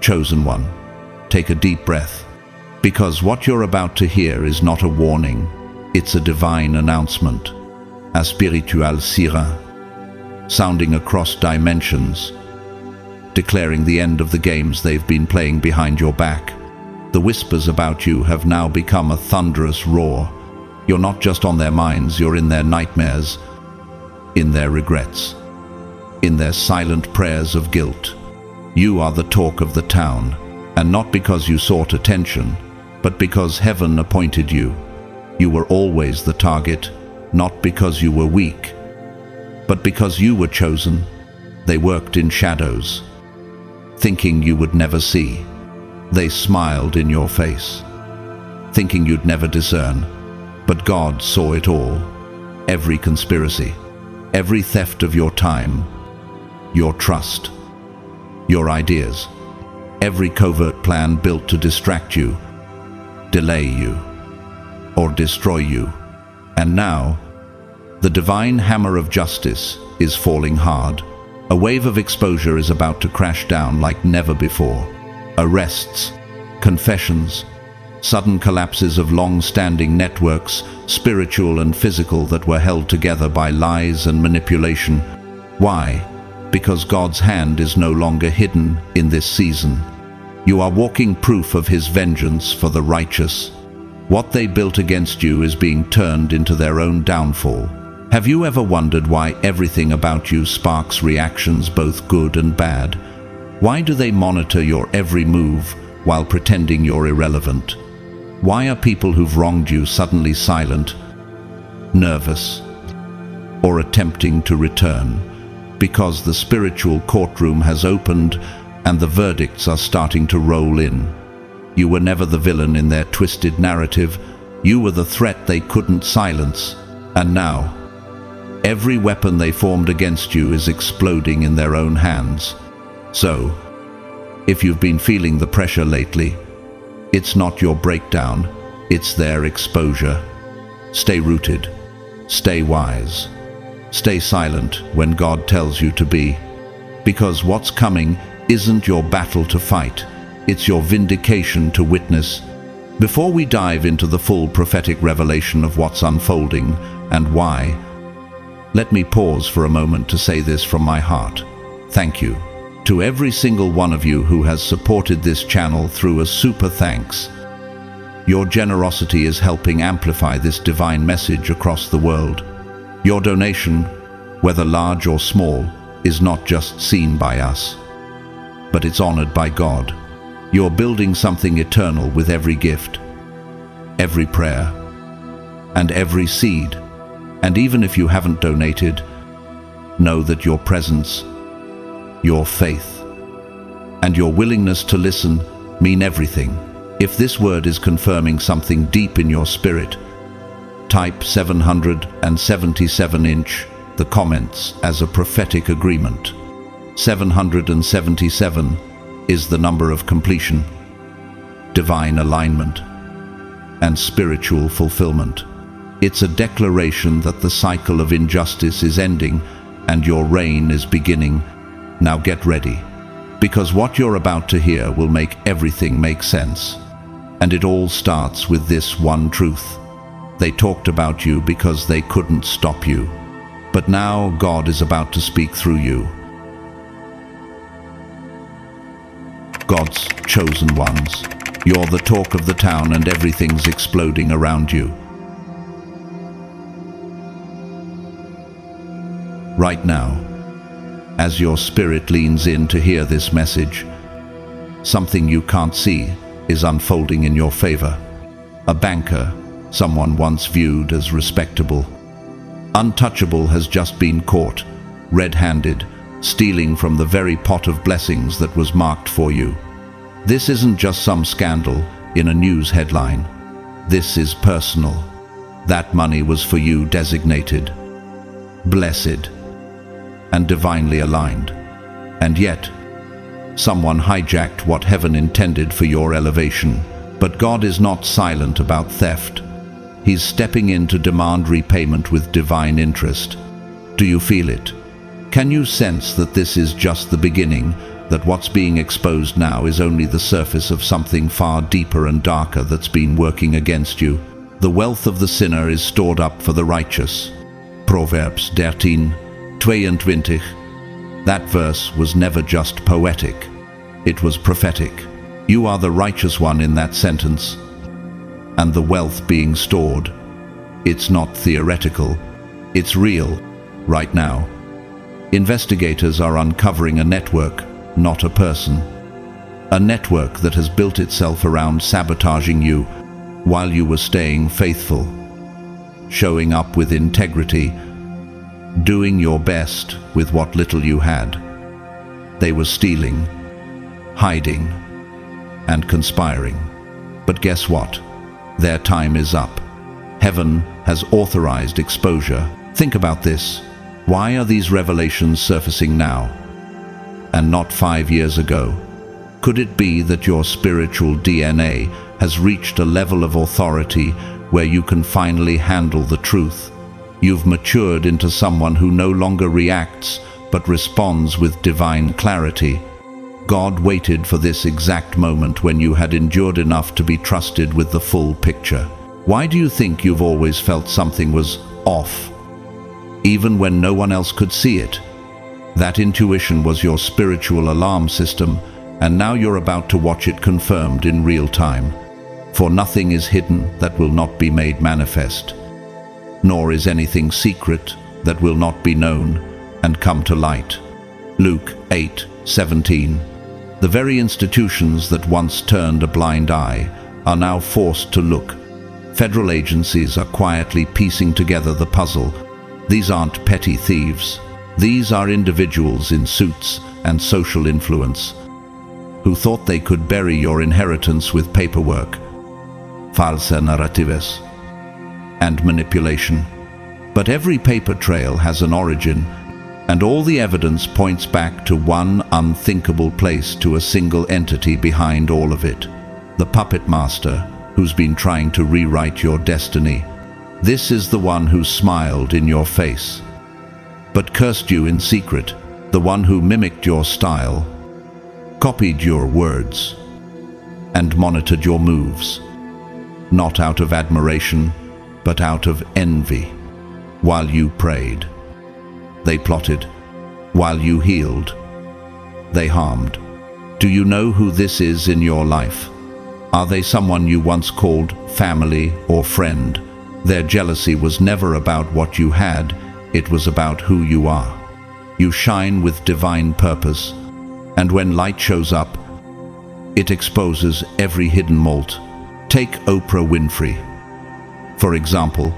Chosen one, take a deep breath, because what you're about to hear is not a warning, it's a divine announcement, a spiritual siren, sounding across dimensions, declaring the end of the games they've been playing behind your back. The whispers about you have now become a thunderous roar. You're not just on their minds, you're in their nightmares, in their regrets, in their silent prayers of guilt. You are the talk of the town, and not because you sought attention, but because heaven appointed you. You were always the target, not because you were weak, but because you were chosen. They worked in shadows, thinking you would never see. They smiled in your face, thinking you'd never discern. But God saw it all. Every conspiracy, every theft of your time, your trust, your ideas, every covert plan built to distract you, delay you, or destroy you. And now, the divine hammer of justice is falling hard. A wave of exposure is about to crash down like never before. Arrests, confessions, sudden collapses of long-standing networks, spiritual and physical, that were held together by lies and manipulation. Why? Because God's hand is no longer hidden in this season. You are walking proof of His vengeance for the righteous. What they built against you is being turned into their own downfall. Have you ever wondered why everything about you sparks reactions, both good and bad? Why do they monitor your every move while pretending you're irrelevant? Why are people who've wronged you suddenly silent, nervous, or attempting to return? Because the spiritual courtroom has opened and the verdicts are starting to roll in. You were never the villain in their twisted narrative. You were the threat they couldn't silence. And now, every weapon they formed against you is exploding in their own hands. So, if you've been feeling the pressure lately, it's not your breakdown, it's their exposure. Stay rooted, stay wise, stay silent when God tells you to be. Because what's coming isn't your battle to fight, it's your vindication to witness. Before we dive into the full prophetic revelation of what's unfolding and why, let me pause for a moment to say this from my heart. Thank you to every single one of you who has supported this channel through a super thanks. Your generosity is helping amplify this divine message across the world. Your donation, whether large or small, is not just seen by us, but it's honored by God. You're building something eternal with every gift, every prayer, and every seed. And even if you haven't donated, know that your presence, your faith, and your willingness to listen mean everything. If this word is confirming something deep in your spirit, type 777 inch the comments as a prophetic agreement. 777 is the number of completion, divine alignment, and spiritual fulfillment. It's a declaration that the cycle of injustice is ending and your reign is beginning. Now get ready, because what you're about to hear will make everything make sense. And it all starts with this one truth. They talked about you because they couldn't stop you. But now God is about to speak through you. God's chosen ones. You're the talk of the town and everything's exploding around you. Right now, as your spirit leans in to hear this message, something you can't see is unfolding in your favor. A banker, someone once viewed as respectable, untouchable, has just been caught, red-handed, stealing from the very pot of blessings that was marked for you. This isn't just some scandal in a news headline. This is personal. That money was for you, designated, blessed, and divinely aligned. And yet, someone hijacked what heaven intended for your elevation. But God is not silent about theft. He's stepping in to demand repayment with divine interest. Do you feel it? Can you sense that this is just the beginning, that what's being exposed now is only the surface of something far deeper and darker that's been working against you. The wealth of the sinner is stored up for the righteous. Proverbs 13:22. That verse was never just poetic. It was prophetic. You are the righteous one in that sentence. And the wealth being stored, it's not theoretical. It's real, right now. Investigators are uncovering a network, not a person. A network that has built itself around sabotaging you while you were staying faithful, showing up with integrity, doing your best with what little you had. They were stealing, hiding, and conspiring. But guess what? Their time is up. Heaven has authorized exposure. Think about this. Why are these revelations surfacing now, and not 5 years ago? Could it be that your spiritual DNA has reached a level of authority where you can finally handle the truth? You've matured into someone who no longer reacts, but responds with divine clarity. God waited for this exact moment when you had endured enough to be trusted with the full picture. Why do you think you've always felt something was off, even when no one else could see it? That intuition was your spiritual alarm system, and now you're about to watch it confirmed in real time. For nothing is hidden that will not be made manifest, nor is anything secret that will not be known and come to light. Luke 8:17. The very institutions that once turned a blind eye are now forced to look. Federal agencies are quietly piecing together the puzzle. These aren't petty thieves. These are individuals in suits and social influence who thought they could bury your inheritance with paperwork, falsa narratives, and manipulation. But every paper trail has an origin, and all the evidence points back to one unthinkable place, to a single entity behind all of it. The puppet master who's been trying to rewrite your destiny. This is the one who smiled in your face, but cursed you in secret, the one who mimicked your style, copied your words, and monitored your moves, not out of admiration, but out of envy. While you prayed, they plotted. While you healed, they harmed. Do you know who this is in your life? Are they someone you once called family or friend? Their jealousy was never about what you had, it was about who you are. You shine with divine purpose, and when light shows up, it exposes every hidden mold. Take Oprah Winfrey, for example,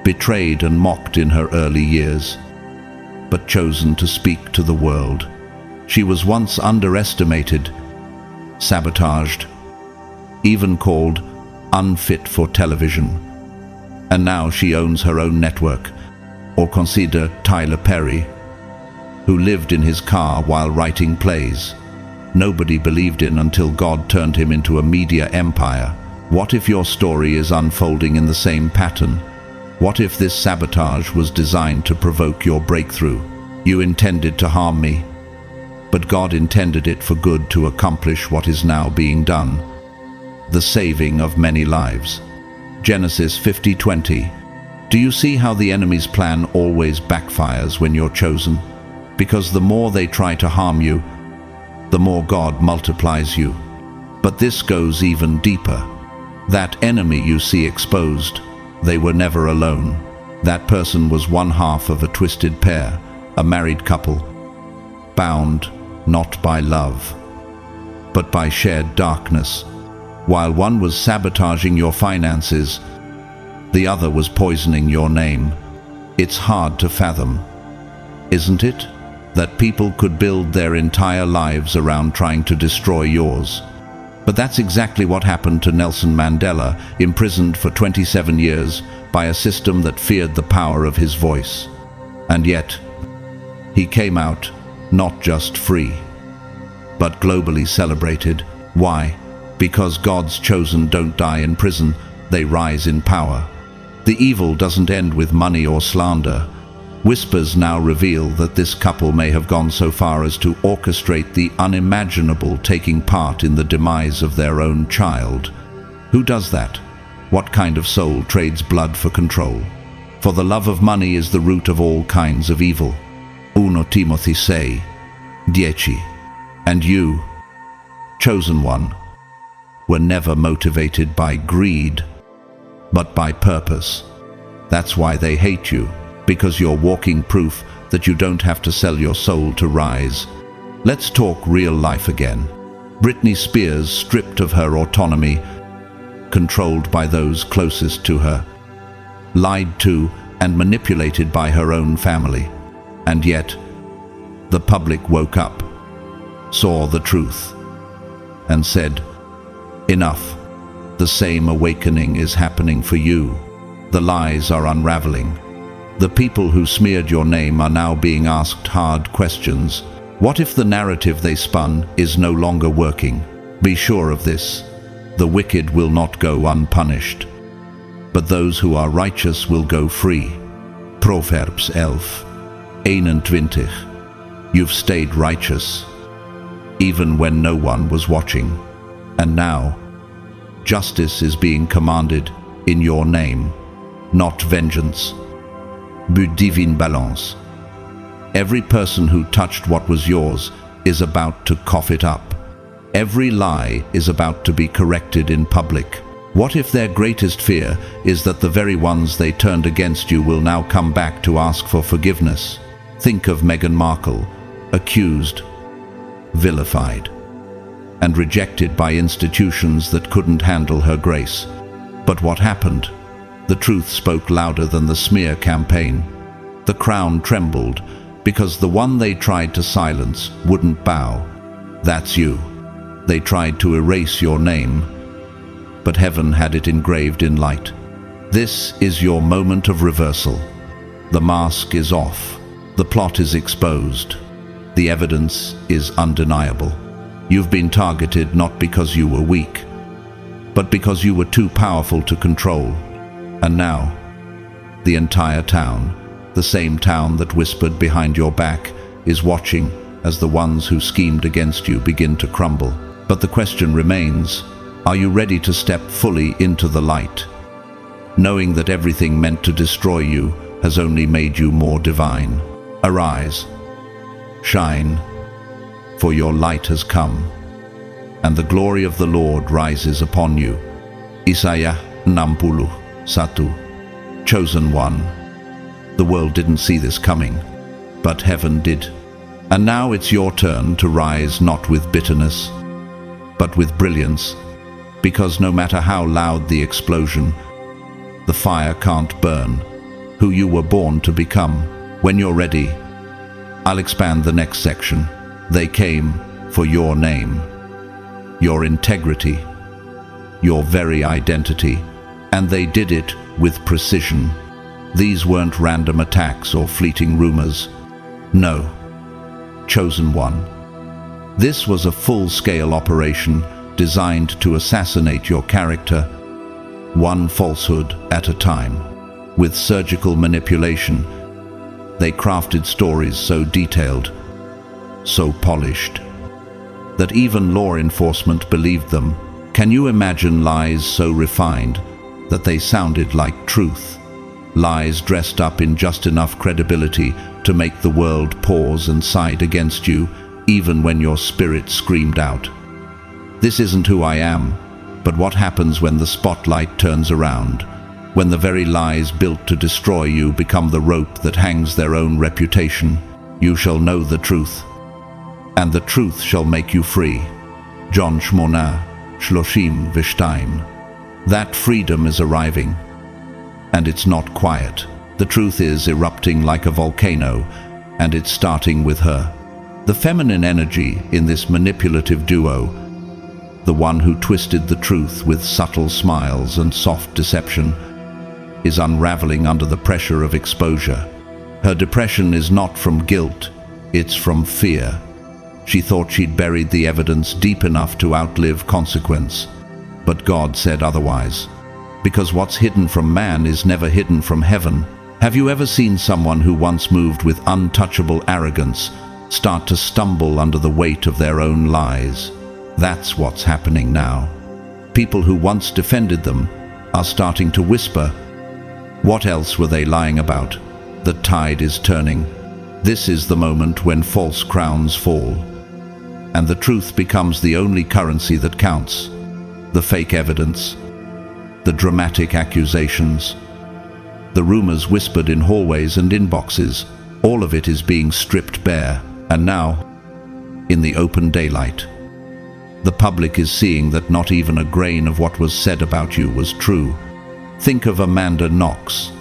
betrayed and mocked in her early years, but chosen to speak to the world. She was once underestimated, sabotaged, even called unfit for television. And now she owns her own network. Or consider Tyler Perry, who lived in his car while writing plays. Nobody believed in until God turned him into a media empire. What if your story is unfolding in the same pattern? What if this sabotage was designed to provoke your breakthrough? You intended to harm me, but God intended it for good, to accomplish what is now being done, the saving of many lives. Genesis 50:20. Do you see how the enemy's plan always backfires when you're chosen? Because the more they try to harm you, the more God multiplies you. But this goes even deeper. That enemy you see exposed, they were never alone. That person was one half of a twisted pair, a married couple, bound not by love, but by shared darkness. While one was sabotaging your finances, the other was poisoning your name. It's hard to fathom, isn't it, that people could build their entire lives around trying to destroy yours? But that's exactly what happened to Nelson Mandela, imprisoned for 27 years by a system that feared the power of his voice. And yet, he came out not just free, but globally celebrated. Why? Because God's chosen don't die in prison, they rise in power. The evil doesn't end with money or slander. Whispers now reveal that this couple may have gone so far as to orchestrate the unimaginable, taking part in the demise of their own child. Who does that? What kind of soul trades blood for control? For the love of money is the root of all kinds of evil. 1 Timothy 6:10. And you, chosen one, were never motivated by greed, but by purpose. That's why they hate you, because you're walking proof that you don't have to sell your soul to rise. Let's talk real life again. Britney Spears, stripped of her autonomy, controlled by those closest to her, lied to and manipulated by her own family. And yet, the public woke up, saw the truth, and said, enough. The same awakening is happening for you. The lies are unraveling. The people who smeared your name are now being asked hard questions. What if the narrative they spun is no longer working? Be sure of this. The wicked will not go unpunished, but those who are righteous will go free. Proverbs 11:21. You've stayed righteous, even when no one was watching. And now, justice is being commanded in your name, not vengeance. But divine balance. Every person who touched what was yours is about to cough it up. Every lie is about to be corrected in public. What if their greatest fear is that the very ones they turned against you will now come back to ask for forgiveness? Think of Meghan Markle, accused, vilified, and rejected by institutions that couldn't handle her grace. But what happened? The truth spoke louder than the smear campaign. The crown trembled because the one they tried to silence wouldn't bow. That's you. They tried to erase your name, but heaven had it engraved in light. This is your moment of reversal. The mask is off. The plot is exposed. The evidence is undeniable. You've been targeted not because you were weak, but because you were too powerful to control. And now, the entire town, the same town that whispered behind your back, is watching as the ones who schemed against you begin to crumble. But the question remains, are you ready to step fully into the light, knowing that everything meant to destroy you has only made you more divine? Arise, shine, for your light has come, and the glory of the Lord rises upon you. Isaiah 61:1. Chosen one. The world didn't see this coming, but heaven did. And now it's your turn to rise, not with bitterness, but with brilliance, because no matter how loud the explosion, the fire can't burn who you were born to become. When you're ready, I'll expand the next section. They came for your name, your integrity, your very identity, and they did it with precision. These weren't random attacks or fleeting rumors. No, chosen one. This was a full-scale operation designed to assassinate your character, one falsehood at a time. With surgical manipulation, they crafted stories so detailed, so polished, that even law enforcement believed them. Can you imagine lies so refined that they sounded like truth? Lies dressed up in just enough credibility to make the world pause and side against you, even when your spirit screamed out, "This isn't who I am." But what happens when the spotlight turns around? When the very lies built to destroy you become the rope that hangs their own reputation? You shall know the truth, and the truth shall make you free. John 8:32. That freedom is arriving, and it's not quiet. The truth is erupting like a volcano, and it's starting with her. The feminine energy in this manipulative duo, the one who twisted the truth with subtle smiles and soft deception, is unraveling under the pressure of exposure. Her depression is not from guilt, it's from fear. She thought she'd buried the evidence deep enough to outlive consequence. But God said otherwise, because what's hidden from man is never hidden from heaven, Have you ever seen someone who once moved with untouchable arrogance start to stumble under the weight of their own lies? That's what's happening now. People who once defended them are starting to whisper, what else were they lying about? The tide is turning. This is the moment when false crowns fall, and the truth becomes the only currency that counts. The fake evidence, the dramatic accusations, the rumors whispered in hallways and inboxes, all of it is being stripped bare, and now, in the open daylight, the public is seeing that not even a grain of what was said about you was true. Think of Amanda Knox,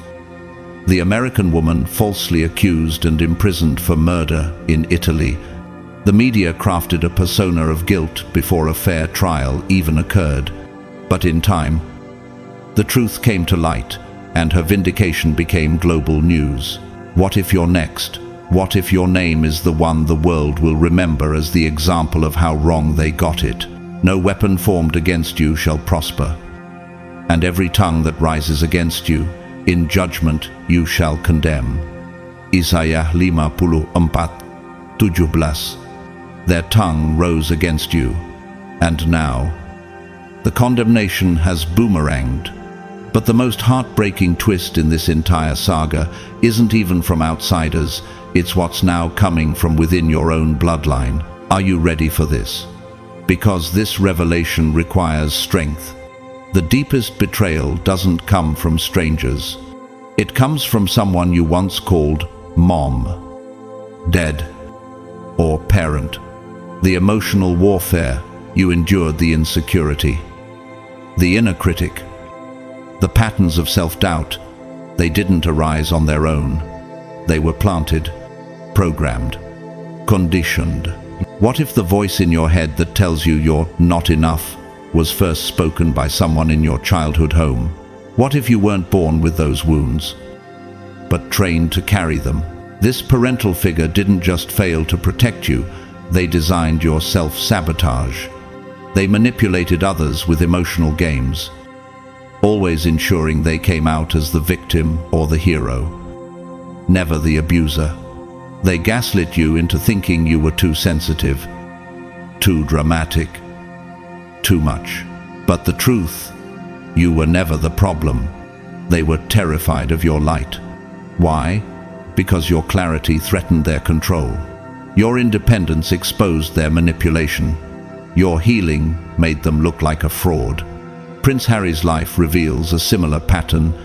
the American woman falsely accused and imprisoned for murder in Italy. The media crafted a persona of guilt before a fair trial even occurred. But in time, the truth came to light, and her vindication became global news. What if you're next? What if your name is the one the world will remember as the example of how wrong they got it? No weapon formed against you shall prosper, and every tongue that rises against you, in judgment you shall condemn. Isaiah 54:17. Their tongue rose against you, and now the condemnation has boomeranged. But the most heartbreaking twist in this entire saga isn't even from outsiders, it's what's now coming from within your own bloodline. Are you ready for this? Because this revelation requires strength. The deepest betrayal doesn't come from strangers. It comes from someone you once called mom, dad, or parent. The emotional warfare you endured, the insecurity, the inner critic, the patterns of self-doubt, they didn't arise on their own. They were planted, programmed, conditioned. What if the voice in your head that tells you you're not enough was first spoken by someone in your childhood home? What if you weren't born with those wounds, but trained to carry them? This parental figure didn't just fail to protect you, they designed your self-sabotage. They manipulated others with emotional games, always ensuring they came out as the victim or the hero, never the abuser. They gaslit you into thinking you were too sensitive, too dramatic, too much. But the truth, you were never the problem. They were terrified of your light. Why? Because your clarity threatened their control. Your independence exposed their manipulation. Your healing made them look like a fraud. Prince Harry's life reveals a similar pattern.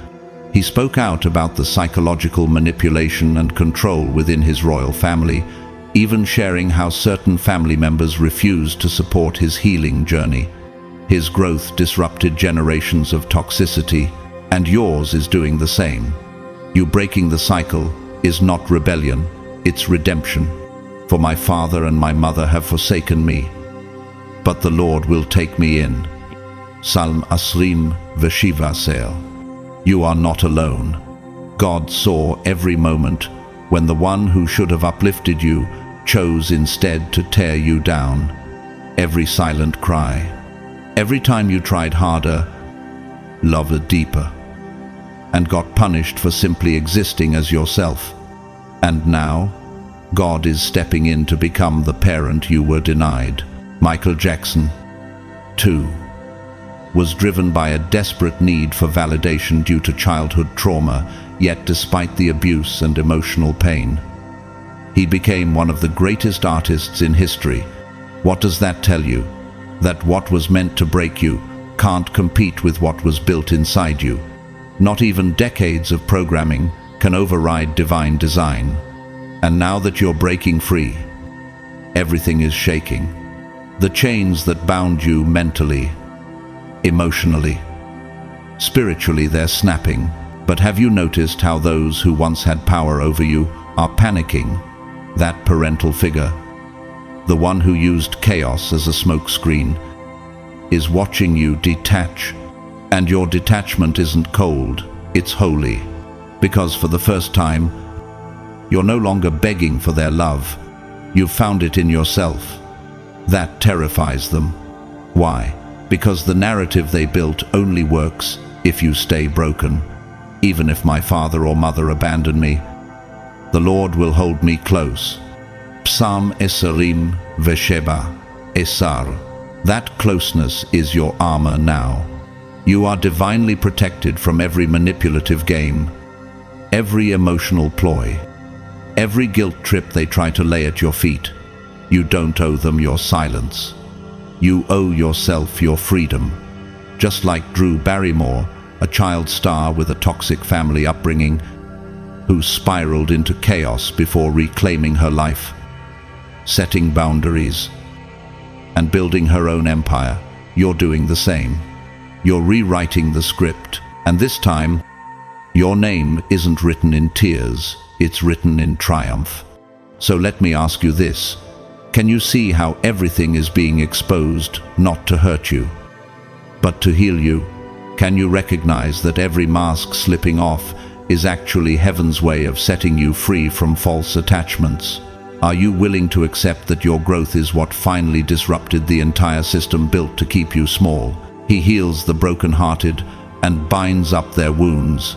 He spoke out about the psychological manipulation and control within his royal family, even sharing how certain family members refused to support his healing journey. His growth disrupted generations of toxicity, and yours is doing the same. You breaking the cycle is not rebellion, it's redemption. For my father and my mother have forsaken me, but the Lord will take me in. Psalm 20:7. You are not alone. God saw every moment when the one who should have uplifted you chose instead to tear you down. Every silent cry, every time you tried harder, loved deeper, and got punished for simply existing as yourself. And now, God is stepping in to become the parent you were denied. Michael Jackson, too, was driven by a desperate need for validation due to childhood trauma, yet despite the abuse and emotional pain, he became one of the greatest artists in history. What does that tell you? That what was meant to break you can't compete with what was built inside you. Not even decades of programming can override divine design. And now that you're breaking free, everything is shaking. The chains that bound you mentally, emotionally, spiritually, they're snapping. But have you noticed how those who once had power over you are panicking? That parental figure, the one who used chaos as a smokescreen, is watching you detach. And your detachment isn't cold, it's holy. Because for the first time, you're no longer begging for their love. You've found it in yourself. That terrifies them. Why? Because the narrative they built only works if you stay broken. Even if my father or mother abandon me, the Lord will hold me close. Psalm Esarim Vesheba Esar. That closeness is your armor now. You are divinely protected from every manipulative game, every emotional ploy, every guilt trip they try to lay at your feet. You don't owe them your silence. You owe yourself your freedom. Just like Drew Barrymore, a child star with a toxic family upbringing, who spiraled into chaos before reclaiming her life, setting boundaries, and building her own empire, you're doing the same. You're rewriting the script, and this time, your name isn't written in tears, it's written in triumph. So let me ask you this. Can you see how everything is being exposed, not to hurt you, but to heal you? Can you recognize that every mask slipping off is actually heaven's way of setting you free from false attachments? Are you willing to accept that your growth is what finally disrupted the entire system built to keep you small? He heals the broken-hearted and binds up their wounds.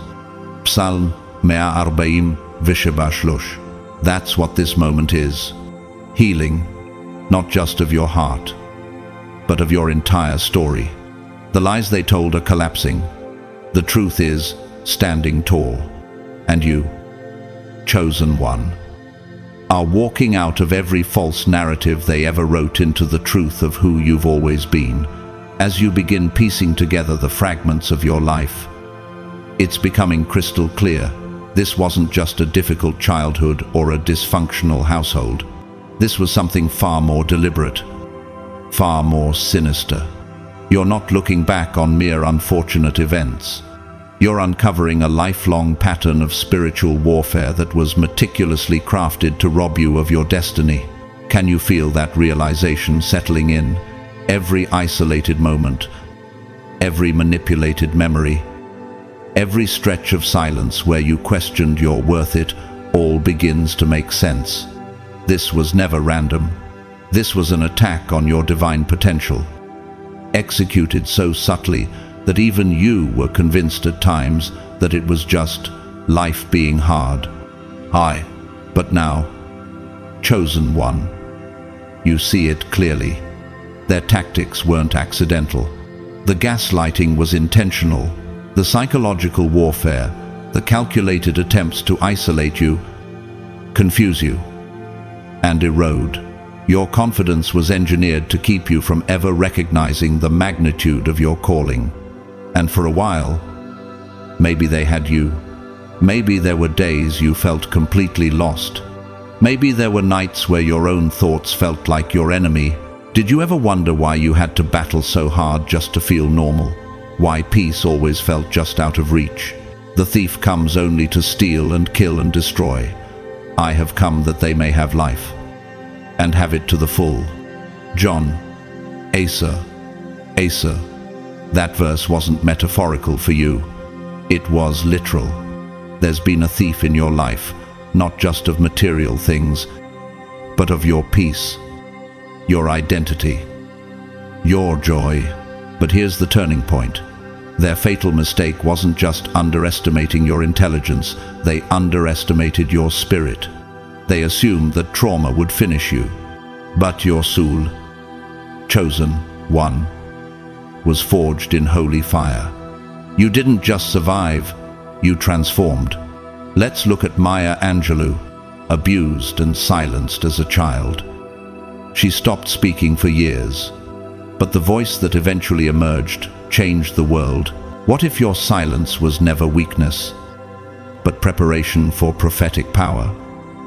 Psalm 140 Vesheba Shlosh. That's what this moment is. Healing, not just of your heart, but of your entire story. The lies they told are collapsing. The truth is standing tall. And you, chosen one, are walking out of every false narrative they ever wrote into the truth of who you've always been. As you begin piecing together the fragments of your life, it's becoming crystal clear. This wasn't just a difficult childhood or a dysfunctional household. This was something far more deliberate, far more sinister. You're not looking back on mere unfortunate events. You're uncovering a lifelong pattern of spiritual warfare that was meticulously crafted to rob you of your destiny. Can you feel that realization settling in? Every isolated moment, every manipulated memory, every stretch of silence where you questioned your worth, it all begins to make sense. This was never random. This was an attack on your divine potential, executed so subtly that even you were convinced at times that it was just life being hard. But now, chosen one, you see it clearly. Their tactics weren't accidental. The gaslighting was intentional. The psychological warfare, the calculated attempts to isolate you, confuse you, and erode. Your confidence was engineered to keep you from ever recognizing the magnitude of your calling. And for a while, maybe they had you. Maybe there were days you felt completely lost. Maybe there were nights where your own thoughts felt like your enemy. Did you ever wonder why you had to battle so hard just to feel normal? Why peace always felt just out of reach? The thief comes only to steal and kill and destroy. I have come that they may have life, and have it to the full. John, Asa. That verse wasn't metaphorical for you. It was literal. There's been a thief in your life, not just of material things, but of your peace, your identity, your joy. But here's the turning point. Their fatal mistake wasn't just underestimating your intelligence, they underestimated your spirit. They assumed that trauma would finish you. But your soul, chosen one, was forged in holy fire. You didn't just survive, you transformed. Let's look at Maya Angelou, abused and silenced as a child. She stopped speaking for years, but the voice that eventually emerged changed the world. What if your silence was never weakness, but preparation for prophetic power?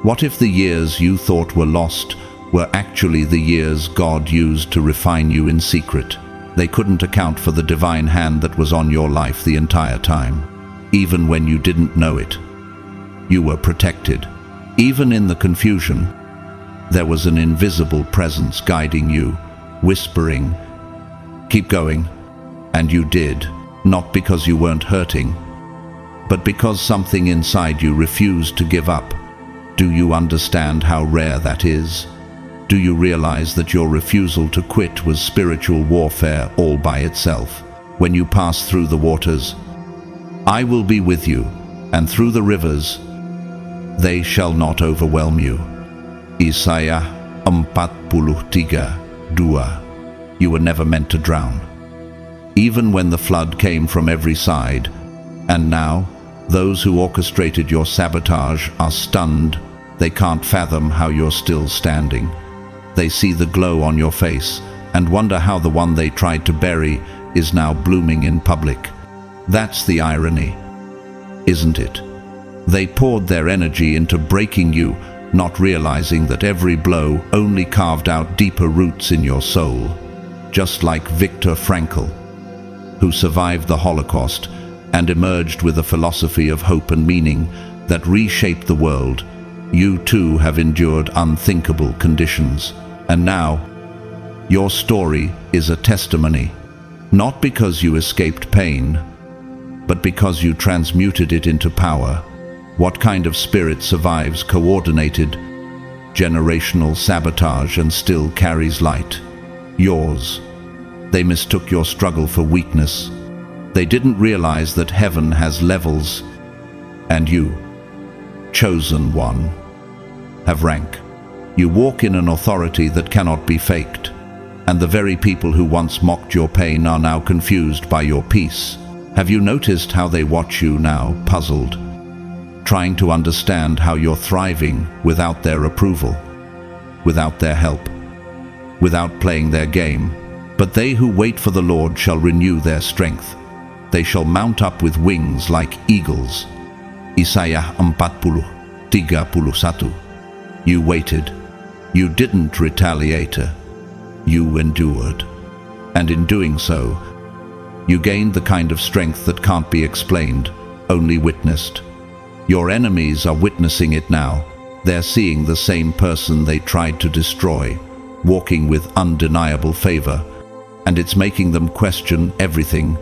What if the years you thought were lost were actually the years God used to refine you in secret? They couldn't account for the divine hand that was on your life the entire time. Even when you didn't know it, you were protected. Even in the confusion, there was an invisible presence guiding you, whispering, "Keep going." And you did, not because you weren't hurting, but because something inside you refused to give up. Do you understand how rare that is? Do you realize that your refusal to quit was spiritual warfare all by itself? When you pass through the waters, I will be with you, and through the rivers, they shall not overwhelm you. Isaiah 43:2. You were never meant to drown. Even when the flood came from every side, and now, those who orchestrated your sabotage are stunned. They can't fathom how you're still standing. They see the glow on your face and wonder how the one they tried to bury is now blooming in public. That's the irony, isn't it? They poured their energy into breaking you, not realizing that every blow only carved out deeper roots in your soul. Just like Viktor Frankl, who survived the Holocaust and emerged with a philosophy of hope and meaning that reshaped the world, you too have endured unthinkable conditions. And now, your story is a testimony, not because you escaped pain, but because you transmuted it into power. What kind of spirit survives coordinated, generational sabotage and still carries light? Yours. They mistook your struggle for weakness. They didn't realize that heaven has levels, and you, chosen one, have rank. You walk in an authority that cannot be faked, and the very people who once mocked your pain are now confused by your peace. Have you noticed how they watch you now, puzzled, trying to understand how you're thriving without their approval, without their help, without playing their game? But they who wait for the Lord shall renew their strength. They shall mount up with wings like eagles. Isaiah 43:1. You waited. You didn't retaliate. You endured. And in doing so, you gained the kind of strength that can't be explained, only witnessed. Your enemies are witnessing it now. They're seeing the same person they tried to destroy, walking with undeniable favor, and it's making them question everything,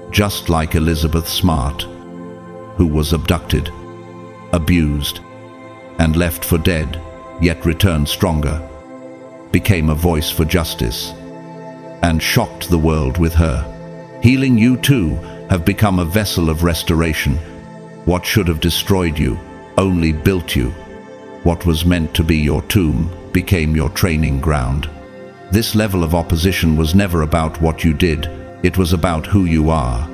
just like Elizabeth Smart, who was abducted, abused, and left for dead, yet returned stronger, became a voice for justice, and shocked the world with her. Healing, you too have become a vessel of restoration. What should have destroyed you only built you. What was meant to be your tomb became your training ground. This level of opposition was never about what you did, it was about who you are.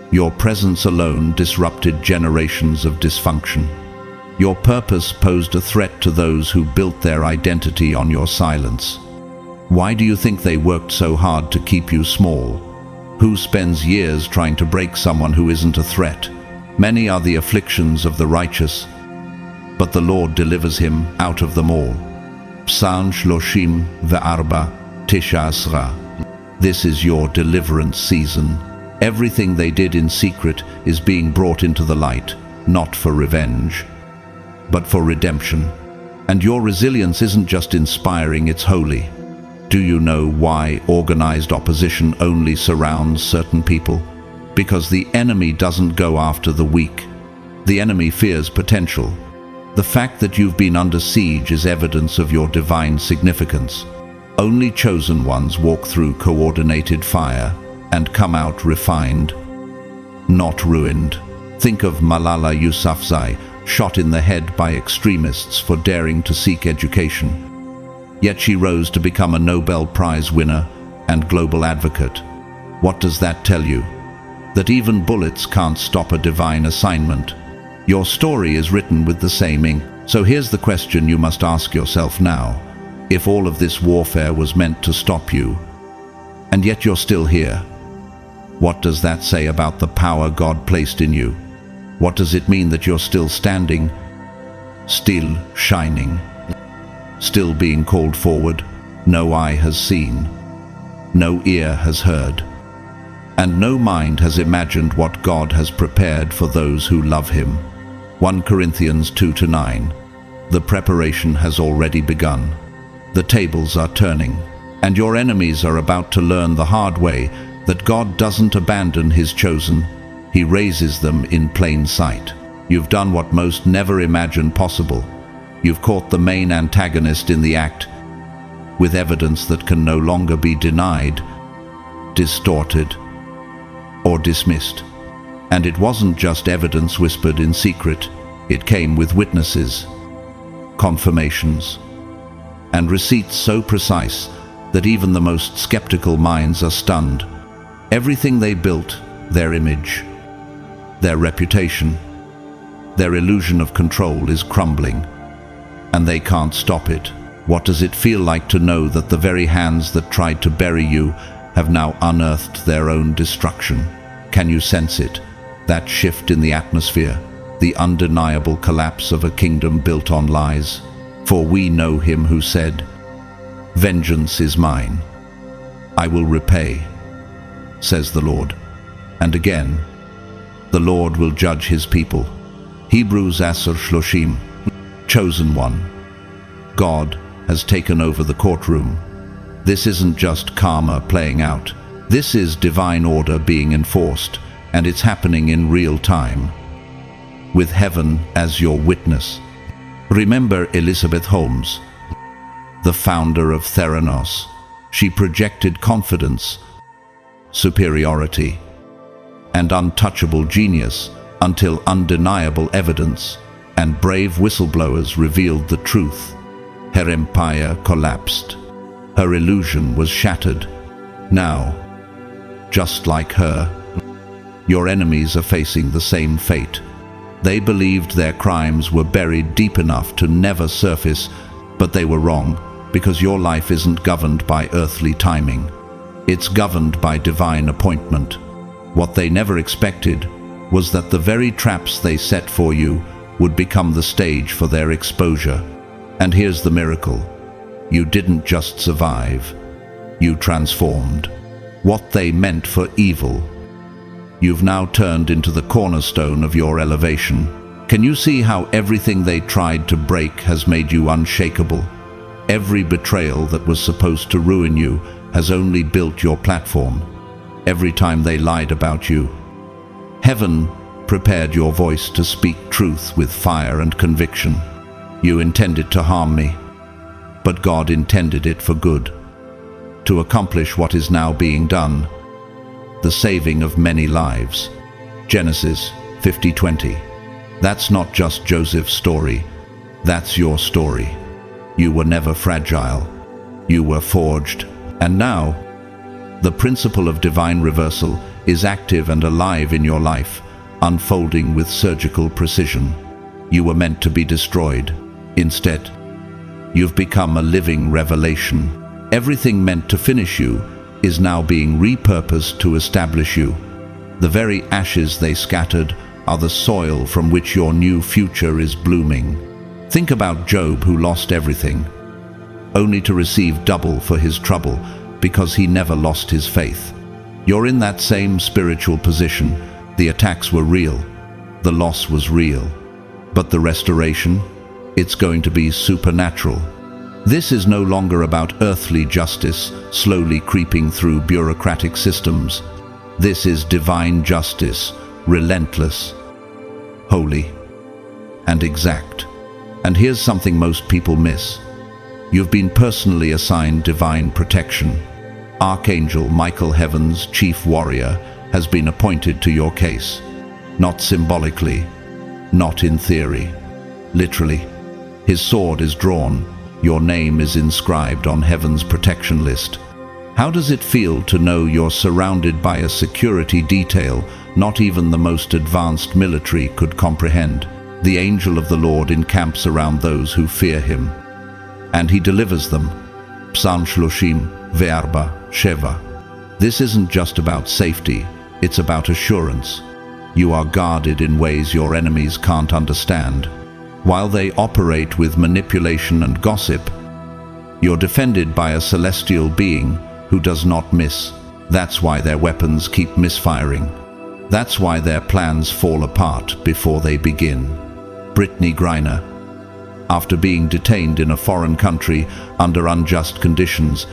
Your presence alone disrupted generations of dysfunction. Your purpose posed a threat to those who built their identity on your silence. Why do you think they worked so hard to keep you small? Who spends years trying to break someone who isn't a threat? Many are the afflictions of the righteous, but the Lord delivers him out of them all. Psalm 34:9. This is your deliverance season. Everything they did in secret is being brought into the light, not for revenge, but for redemption. And your resilience isn't just inspiring, it's holy. Do you know why organized opposition only surrounds certain people? Because the enemy doesn't go after the weak. The enemy fears potential. The fact that you've been under siege is evidence of your divine significance. Only chosen ones walk through coordinated fire and come out refined, not ruined. Think of Malala Yousafzai, shot in the head by extremists for daring to seek education. Yet she rose to become a Nobel Prize winner and global advocate. What does that tell you? That even bullets can't stop a divine assignment. Your story is written with the same ink. So here's the question you must ask yourself now. If all of this warfare was meant to stop you, and yet you're still here, what does that say about the power God placed in you? What does it mean that you're still standing, still shining, still being called forward? No eye has seen, no ear has heard, and no mind has imagined what God has prepared for those who love him. 1 Corinthians 2-9. The preparation has already begun. The tables are turning, and your enemies are about to learn the hard way that God doesn't abandon his chosen. He raises them in plain sight. You've done what most never imagined possible. You've caught the main antagonist in the act, with evidence that can no longer be denied, distorted, or dismissed. And it wasn't just evidence whispered in secret, it came with witnesses, confirmations, and receipts so precise that even the most skeptical minds are stunned. Everything they built, their image, their reputation, their illusion of control is crumbling, and they can't stop it. What does it feel like to know that the very hands that tried to bury you have now unearthed their own destruction? Can you sense it? That shift in the atmosphere, the undeniable collapse of a kingdom built on lies? For we know him who said, "Vengeance is mine, I will repay, says the Lord." And again, the Lord will judge his people. Hebrews 10:30, chosen one. God has taken over the courtroom. This isn't just karma playing out. This is divine order being enforced, and it's happening in real time, with heaven as your witness. Remember Elizabeth Holmes, the founder of Theranos. She projected confidence, superiority, and untouchable genius until undeniable evidence and brave whistleblowers revealed the truth. Her empire collapsed. Her illusion was shattered. Now, just like her, your enemies are facing the same fate. They believed their crimes were buried deep enough to never surface, but they were wrong, because your life isn't governed by earthly timing. It's governed by divine appointment. What they never expected was that the very traps they set for you would become the stage for their exposure. And here's the miracle. You didn't just survive. You transformed. What they meant for evil, you've now turned into the cornerstone of your elevation. Can you see how everything they tried to break has made you unshakable? Every betrayal that was supposed to ruin you has only built your platform. Every time they lied about you, heaven prepared your voice to speak truth with fire and conviction. You intended to harm me, but God intended it for good, to accomplish what is now being done, the saving of many lives. Genesis 50:20. That's not just Joseph's story, that's your story. You were never fragile, you were forged. And now, the principle of divine reversal is active and alive in your life, unfolding with surgical precision. You were meant to be destroyed. Instead, you've become a living revelation. Everything meant to finish you is now being repurposed to establish you. The very ashes they scattered are the soil from which your new future is blooming. Think about Job, who lost everything, only to receive double for his trouble because he never lost his faith. You're in that same spiritual position. The attacks were real, the loss was real, but the restoration, it's going to be supernatural. This is no longer about earthly justice slowly creeping through bureaucratic systems. This is divine justice, relentless, holy, and exact. And here's something most people miss. You've been personally assigned divine protection. Archangel Michael, heaven's chief warrior, has been appointed to your case. Not symbolically, not in theory. Literally, his sword is drawn. Your name is inscribed on heaven's protection list. How does it feel to know you're surrounded by a security detail not even the most advanced military could comprehend? The angel of the Lord encamps around those who fear him, and he delivers them. Psalm 30:7. This isn't just about safety, it's about assurance. You are guarded in ways your enemies can't understand. While they operate with manipulation and gossip, you're defended by a celestial being who does not miss. That's why their weapons keep misfiring. That's why their plans fall apart before they begin. Brittany Griner, after being detained in a foreign country under unjust conditions,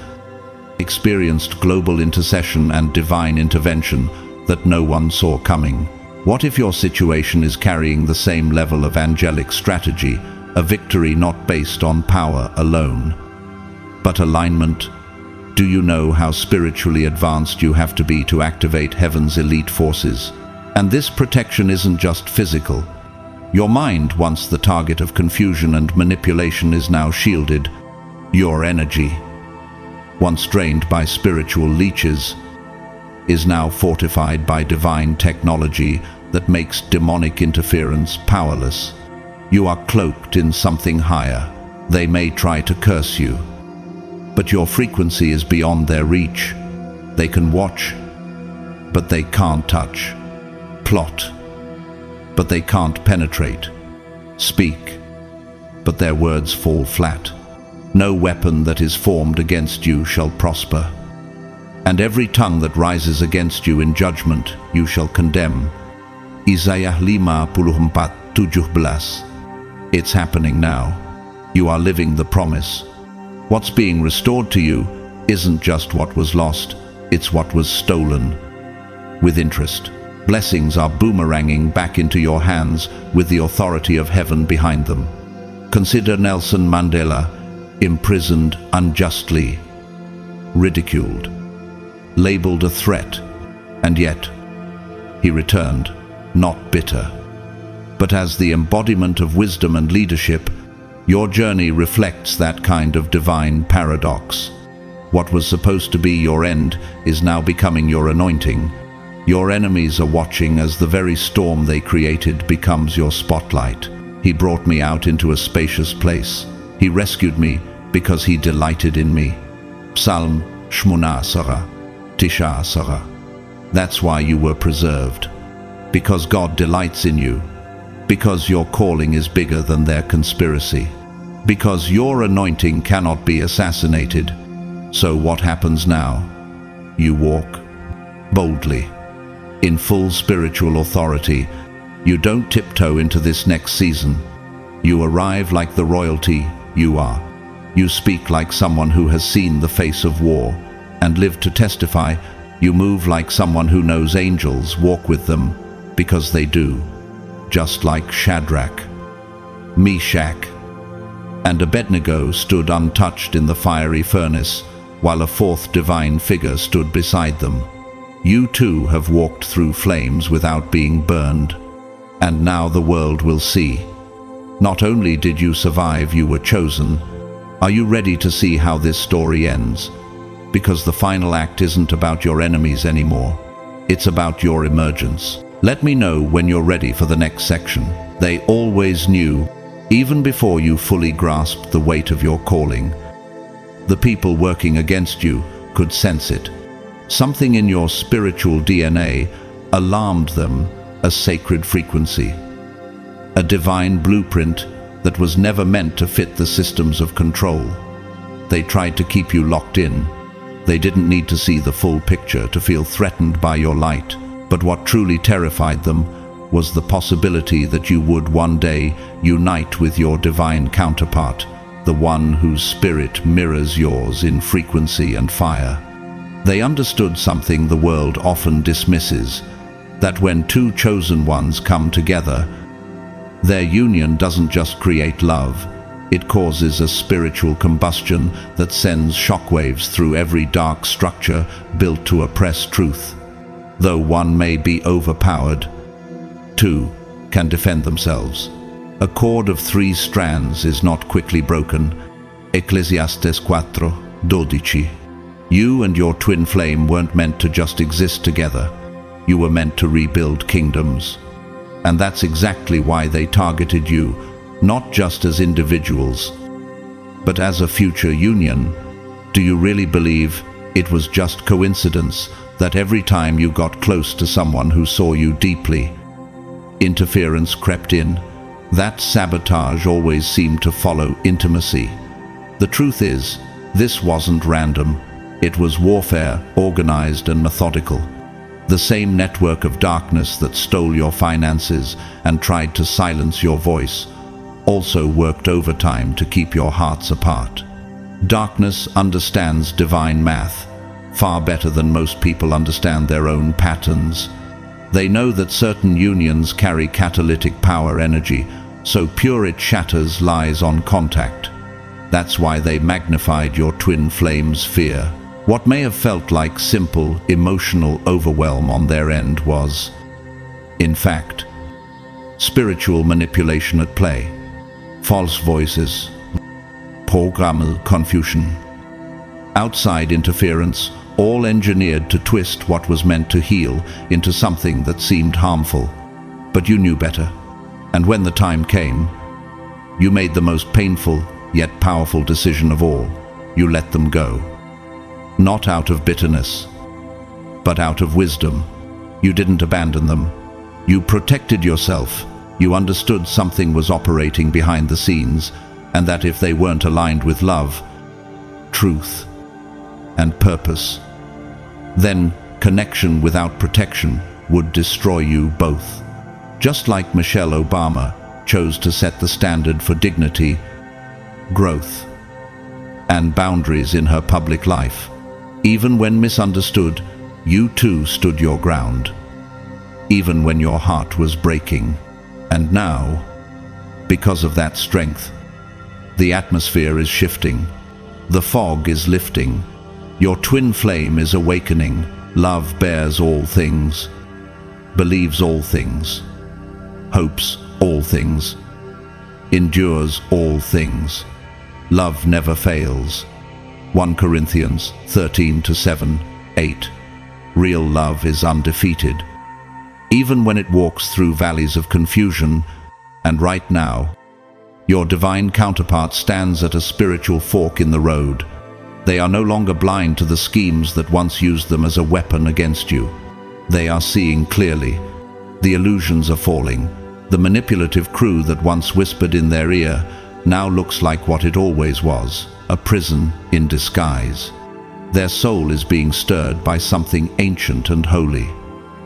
experienced global intercession and divine intervention that no one saw coming. What if your situation is carrying the same level of angelic strategy, a victory not based on power alone, but alignment? Do you know how spiritually advanced you have to be to activate heaven's elite forces? And this protection isn't just physical. Your mind, once the target of confusion and manipulation, is now shielded. Your energy, once drained by spiritual leeches, is now fortified by divine technology that makes demonic interference powerless. You are cloaked in something higher. They may try to curse you, but your frequency is beyond their reach. They can watch, but they can't touch. Plot, but they can't penetrate. Speak, but their words fall flat. No weapon that is formed against you shall prosper. And every tongue that rises against you in judgment you shall condemn. Isaiah 54:17. It's happening now. You are living the promise. What's being restored to you isn't just what was lost, it's what was stolen. With interest, blessings are boomeranging back into your hands with the authority of heaven behind them. Consider Nelson Mandela, imprisoned unjustly, ridiculed, labeled a threat, and yet he returned, not bitter, but as the embodiment of wisdom and leadership. Your journey reflects that kind of divine paradox. What was supposed to be your end is now becoming your anointing. Your enemies are watching as the very storm they created becomes your spotlight. He brought me out into a spacious place. He rescued me because he delighted in me. Psalm 18:10. That's why you were preserved. Because God delights in you. Because your calling is bigger than their conspiracy. Because your anointing cannot be assassinated. So what happens now? You walk boldly, in full spiritual authority. You don't tiptoe into this next season. You arrive like the royalty you are. You speak like someone who has seen the face of war and lived to testify. You move like someone who knows angels walk with them, because they do. Just like Shadrach, Meshach, and Abednego stood untouched in the fiery furnace, while a fourth divine figure stood beside them. You too have walked through flames without being burned, and now the world will see. Not only did you survive, you were chosen. Are you ready to see how this story ends? Because the final act isn't about your enemies anymore. It's about your emergence. Let me know when you're ready for the next section. They always knew, even before you fully grasped the weight of your calling. The people working against you could sense it. Something in your spiritual DNA alarmed them, a sacred frequency, a divine blueprint that was never meant to fit the systems of control. They tried to keep you locked in. They didn't need to see the full picture to feel threatened by your light. But what truly terrified them was the possibility that you would one day unite with your divine counterpart, the one whose spirit mirrors yours in frequency and fire. They understood something the world often dismisses, that when two chosen ones come together, their union doesn't just create love, it causes a spiritual combustion that sends shockwaves through every dark structure built to oppress truth. Though one may be overpowered, two can defend themselves. A cord of 3 strands is not quickly broken. Ecclesiastes 4:12. You and your twin flame weren't meant to just exist together. You were meant to rebuild kingdoms. And that's exactly why they targeted you, not just as individuals, but as a future union. Do you really believe it was just coincidence that every time you got close to someone who saw you deeply, interference crept in? That sabotage always seemed to follow intimacy. The truth is, this wasn't random. It was warfare, organized and methodical. The same network of darkness that stole your finances and tried to silence your voice also worked overtime to keep your hearts apart. Darkness understands divine math far better than most people understand their own patterns. They know that certain unions carry catalytic power energy, so pure it shatters lies on contact. That's why they magnified your twin flame's fear. What may have felt like simple, emotional overwhelm on their end was In fact, spiritual manipulation at play, false voices, programmable confusion, outside interference, all engineered to twist what was meant to heal into something that seemed harmful. But you knew better, and when the time came, you made the most painful yet powerful decision of all. You let them go. Not out of bitterness, but out of wisdom. You didn't abandon them. You protected yourself. You understood something was operating behind the scenes, and that if they weren't aligned with love, truth, and purpose, then connection without protection would destroy you both. Just like Michelle Obama chose to set the standard for dignity, growth, and boundaries in her public life. Even when misunderstood, you too stood your ground. Even when your heart was breaking. And now, because of that strength, the atmosphere is shifting. The fog is lifting. Your twin flame is awakening. Love bears all things, believes all things, hopes all things, endures all things. Love never fails. 1 Corinthians 13:7-8. Real love is undefeated, even when it walks through valleys of confusion. And right now, your divine counterpart stands at a spiritual fork in the road. They are no longer blind to the schemes that once used them as a weapon against you. They are seeing clearly. The illusions are falling. The manipulative crew that once whispered in their ear now looks like what it always was, a prison in disguise. Their soul is being stirred by something ancient and holy.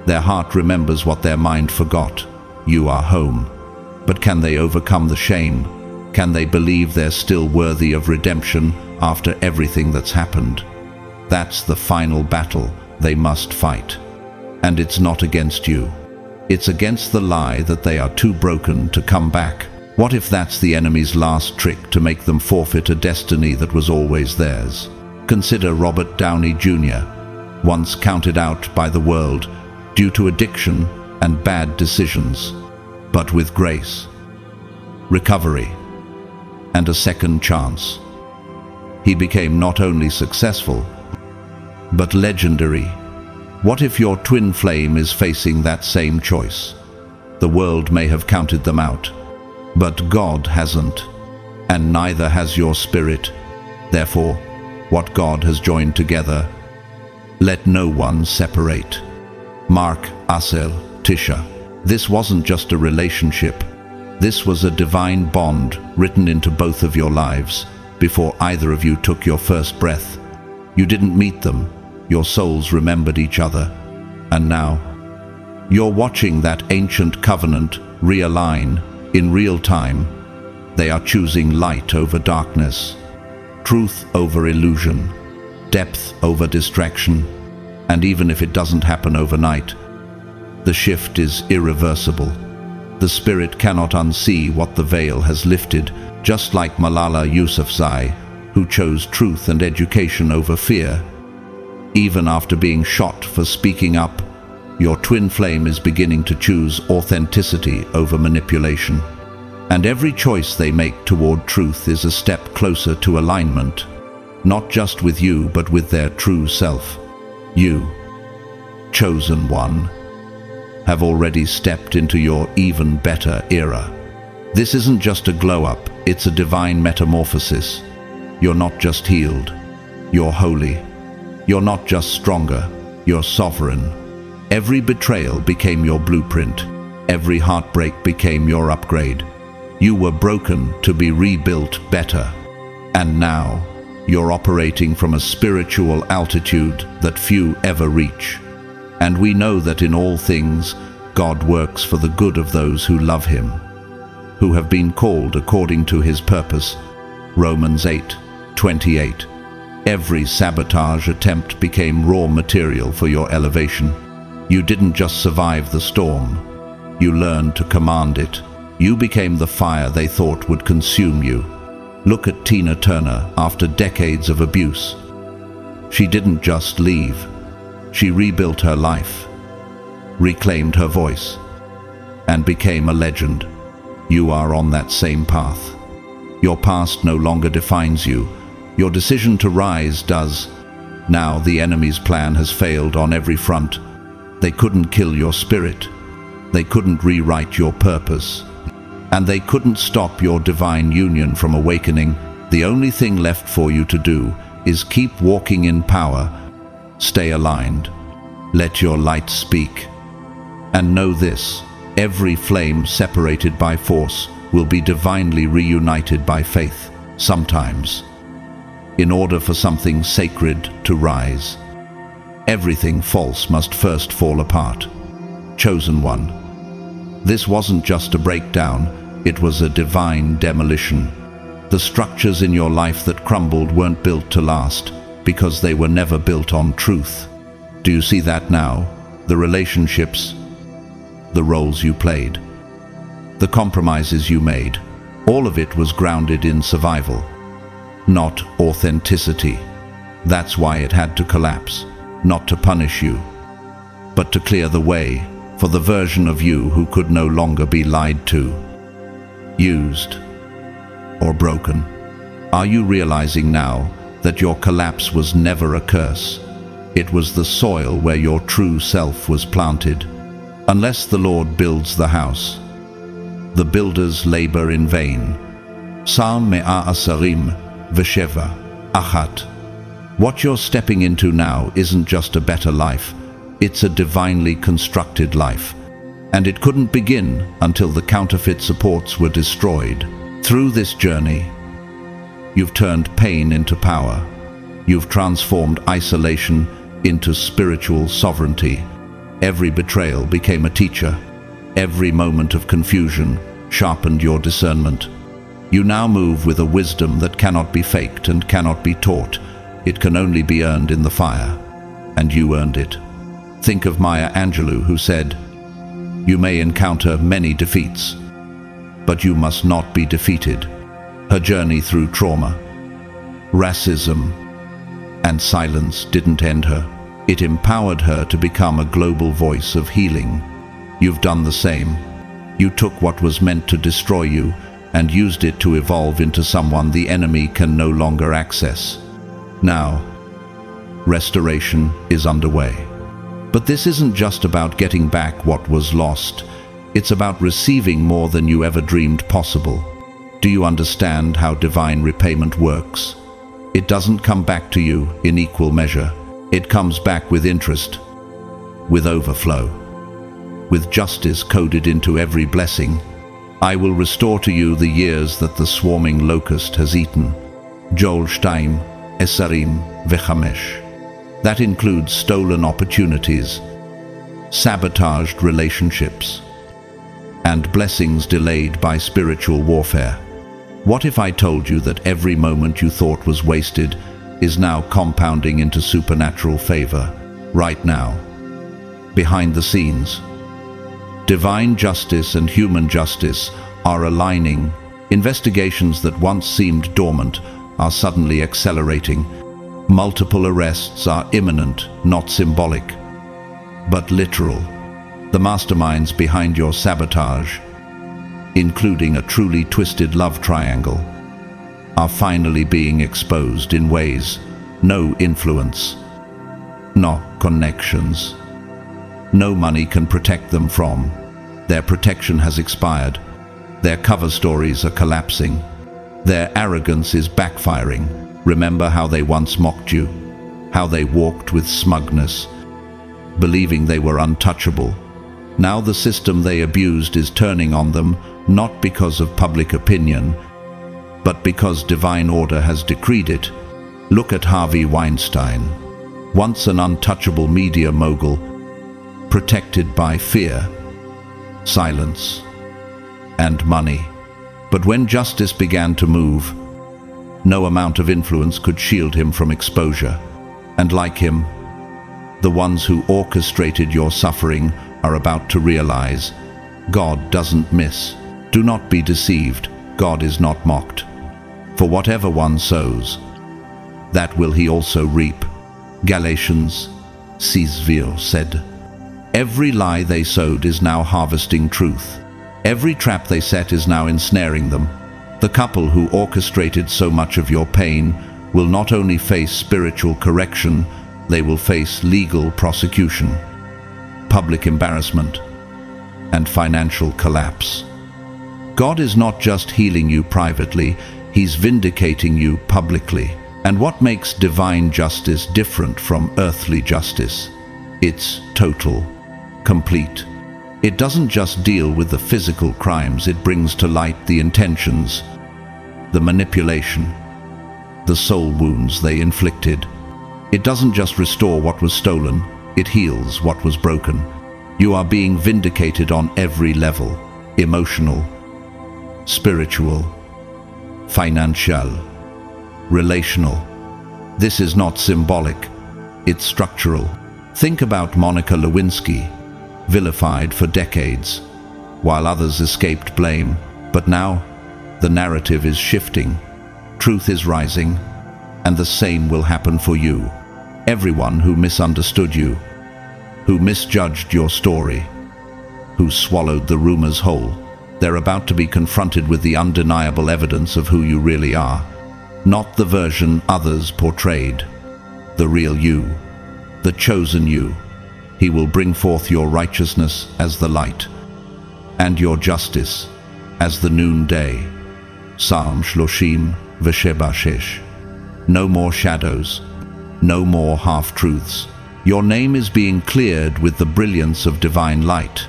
Their heart remembers what their mind forgot. You are home. But can they overcome the shame? Can they believe they're still worthy of redemption after everything that's happened? That's the final battle they must fight. And it's not against you. It's against the lie that they are too broken to come back. What if that's the enemy's last trick to make them forfeit a destiny that was always theirs? Consider Robert Downey Jr., once counted out by the world due to addiction and bad decisions, but with grace, recovery, and a second chance, he became not only successful, but legendary. What if your twin flame is facing that same choice? The world may have counted them out, but God hasn't, and neither has your spirit. Therefore, what God has joined together, let no one separate. Mark, Asel, Tisha. This wasn't just a relationship. This was a divine bond written into both of your lives before either of you took your first breath. You didn't meet them. Your souls remembered each other. And now, you're watching that ancient covenant realign in real time. They are choosing light over darkness, truth over illusion, depth over distraction. And even if it doesn't happen overnight, the shift is irreversible. The spirit cannot unsee what the veil has lifted, just like Malala Yousafzai, who chose truth and education over fear. Even after being shot for speaking up, your twin flame is beginning to choose authenticity over manipulation. And every choice they make toward truth is a step closer to alignment, not just with you, but with their true self. You, chosen one, have already stepped into your even better era. This isn't just a glow-up, it's a divine metamorphosis. You're not just healed, you're holy. You're not just stronger, you're sovereign. Every betrayal became your blueprint. Every heartbreak became your upgrade. You were broken to be rebuilt better. And now, you're operating from a spiritual altitude that few ever reach. And we know that in all things, God works for the good of those who love Him, who have been called according to His purpose. Romans 8:28. Every sabotage attempt became raw material for your elevation. You didn't just survive the storm. You learned to command it. You became the fire they thought would consume you. Look at Tina Turner after decades of abuse. She didn't just leave. She rebuilt her life, reclaimed her voice, and became a legend. You are on that same path. Your past no longer defines you. Your decision to rise does. Now the enemy's plan has failed on every front. They couldn't kill your spirit. They couldn't rewrite your purpose. And they couldn't stop your divine union from awakening. The only thing left for you to do is keep walking in power. Stay aligned. Let your light speak. And know this, every flame separated by force will be divinely reunited by faith, sometimes. In order for something sacred to rise, everything false must first fall apart. Chosen one. This wasn't just a breakdown, it was a divine demolition. The structures in your life that crumbled weren't built to last, because they were never built on truth. Do you see that now? The relationships, the roles you played, the compromises you made, all of it was grounded in survival, not authenticity. That's why it had to collapse, not to punish you, but to clear the way for the version of you who could no longer be lied to, used, or broken. Are you realizing now that your collapse was never a curse? It was the soil where your true self was planted. Unless the Lord builds the house, the builders labor in vain. Psalm 127. What you're stepping into now isn't just a better life, it's a divinely constructed life. And it couldn't begin until the counterfeit supports were destroyed. Through this journey, you've turned pain into power. You've transformed isolation into spiritual sovereignty. Every betrayal became a teacher. Every moment of confusion sharpened your discernment. You now move with a wisdom that cannot be faked and cannot be taught. It can only be earned in the fire. And you earned it. Think of Maya Angelou, who said, "You may encounter many defeats, but you must not be defeated." Her journey through trauma, racism, and silence didn't end her. It empowered her to become a global voice of healing. You've done the same. You took what was meant to destroy you and used it to evolve into someone the enemy can no longer access. Now, restoration is underway. But this isn't just about getting back what was lost. It's about receiving more than you ever dreamed possible. Do you understand how divine repayment works? It doesn't come back to you in equal measure. It comes back with interest, with overflow, with justice coded into every blessing. I will restore to you the years that the swarming locust has eaten. Joel 2:25. That includes stolen opportunities, sabotaged relationships, and blessings delayed by spiritual warfare. What if I told you that every moment you thought was wasted is now compounding into supernatural favor, right now, behind the scenes? Divine justice and human justice are aligning. Investigations that once seemed dormant are suddenly accelerating. Multiple arrests are imminent, not symbolic, but literal. The masterminds behind your sabotage, including a truly twisted love triangle, are finally being exposed in ways no influence, no connections, no money can protect them from. Their protection has expired. Their cover stories are collapsing. Their arrogance is backfiring. Remember how they once mocked you, how they walked with smugness, believing they were untouchable. Now the system they abused is turning on them, not because of public opinion, but because divine order has decreed it. Look at Harvey Weinstein, once an untouchable media mogul, protected by fear, silence, and money. But when justice began to move, no amount of influence could shield him from exposure. And like him, the ones who orchestrated your suffering are about to realize God doesn't miss. Do not be deceived. God is not mocked. For whatever one sows, that will he also reap. Galatians 6:4 said. Every lie they sowed is now harvesting truth. Every trap they set is now ensnaring them. The couple who orchestrated so much of your pain will not only face spiritual correction, they will face legal prosecution, public embarrassment, and financial collapse. God is not just healing you privately, He's vindicating you publicly. And what makes divine justice different from earthly justice? It's total, complete. It doesn't just deal with the physical crimes, it brings to light the intentions, the manipulation, the soul wounds they inflicted. It doesn't just restore what was stolen, it heals what was broken. You are being vindicated on every level: emotional, spiritual, financial, relational. This is not symbolic, it's structural. Think about Monica Lewinsky, vilified for decades, while others escaped blame. But now, the narrative is shifting, truth is rising, and the same will happen for you. Everyone who misunderstood you, who misjudged your story, who swallowed the rumors whole, they're about to be confronted with the undeniable evidence of who you really are. Not the version others portrayed, the real you, the chosen you. He will bring forth your righteousness as the light, and your justice as the noonday. Psalm Shloshim V'Sheba Shesh. No more shadows, no more half-truths. Your name is being cleared with the brilliance of divine light.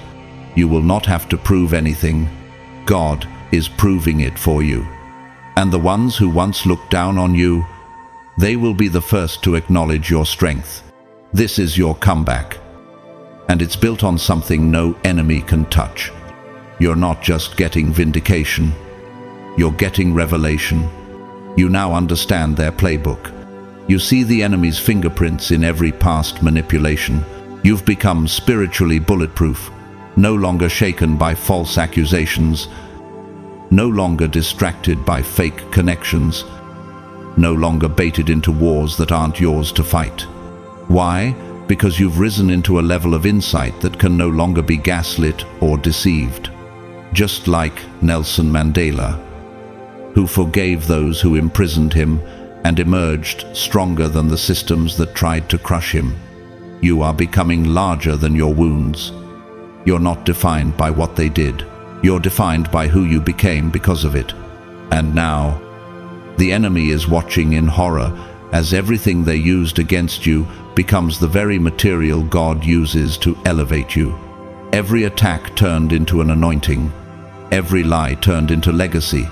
You will not have to prove anything. God is proving it for you. And the ones who once looked down on you, they will be the first to acknowledge your strength. This is your comeback, and it's built on something no enemy can touch. You're not just getting vindication, you're getting revelation. You now understand their playbook. You see the enemy's fingerprints in every past manipulation. You've become spiritually bulletproof, no longer shaken by false accusations, no longer distracted by fake connections, no longer baited into wars that aren't yours to fight. Why? Because you've risen into a level of insight that can no longer be gaslit or deceived. Just like Nelson Mandela, who forgave those who imprisoned him and emerged stronger than the systems that tried to crush him. You are becoming larger than your wounds. You're not defined by what they did. You're defined by who you became because of it. And now, the enemy is watching in horror as everything they used against you becomes the very material God uses to elevate you. Every attack turned into an anointing. Every lie turned into legacy.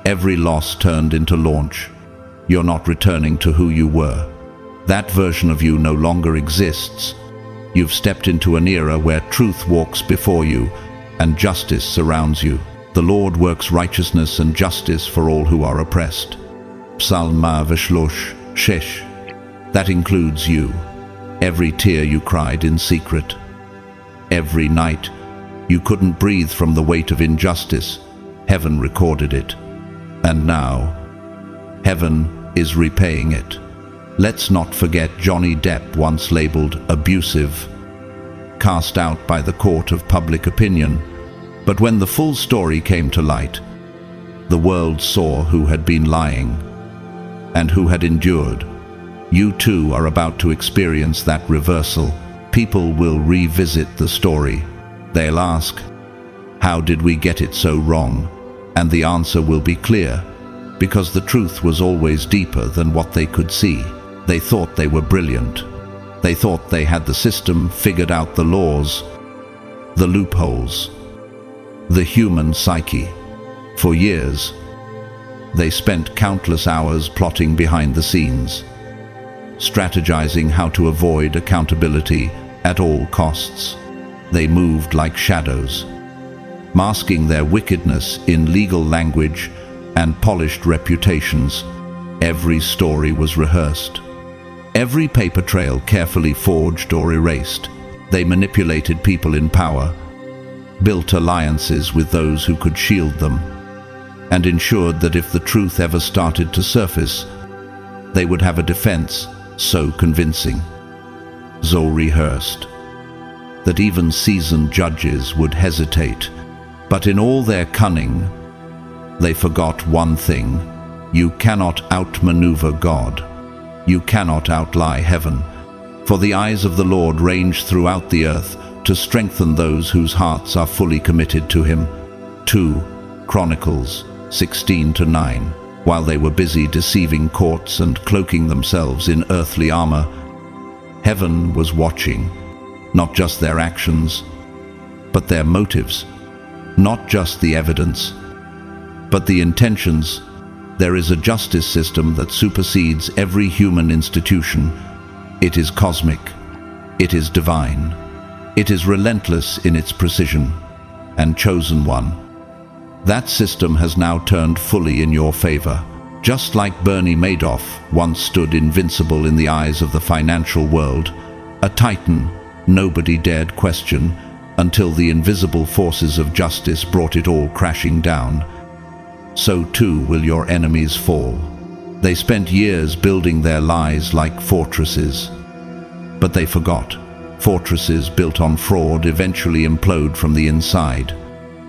Every loss turned into launch. You're not returning to who you were. That version of you no longer exists. You've stepped into an era where truth walks before you and justice surrounds you. The Lord works righteousness and justice for all who are oppressed. Psalm V'Shlosh Shesh. That includes you. Every tear you cried in secret. Every night you couldn't breathe from the weight of injustice. Heaven recorded it. And now, heaven is repaying it. Let's not forget Johnny Depp, once labeled abusive, cast out by the court of public opinion. But when the full story came to light, the world saw who had been lying and who had endured. You too are about to experience that reversal. People will revisit the story. They'll ask, how did we get it so wrong? And the answer will be clear, because the truth was always deeper than what they could see. They thought they were brilliant. They thought they had the system figured out, the laws, the loopholes, the human psyche. For years, they spent countless hours plotting behind the scenes, strategizing how to avoid accountability at all costs. They moved like shadows, masking their wickedness in legal language and polished reputations. Every story was rehearsed, every paper trail carefully forged or erased. They manipulated people in power, built alliances with those who could shield them, and ensured that if the truth ever started to surface, they would have a defense so convincing, so rehearsed, that even seasoned judges would hesitate. But in all their cunning, they forgot one thing: you cannot outmaneuver God. You cannot outlie heaven. For the eyes of the Lord range throughout the earth to strengthen those whose hearts are fully committed to him. 2 Chronicles 16-9. While they were busy deceiving courts and cloaking themselves in earthly armor, heaven was watching, not just their actions, but their motives, not just the evidence, but the intentions. There is a justice system that supersedes every human institution. It is cosmic. It is divine. It is relentless in its precision, and chosen one. That system has now turned fully in your favor. Just like Bernie Madoff once stood invincible in the eyes of the financial world, a titan nobody dared question until the invisible forces of justice brought it all crashing down. So too will your enemies fall. They spent years building their lies like fortresses. But they forgot. Fortresses built on fraud eventually implode from the inside.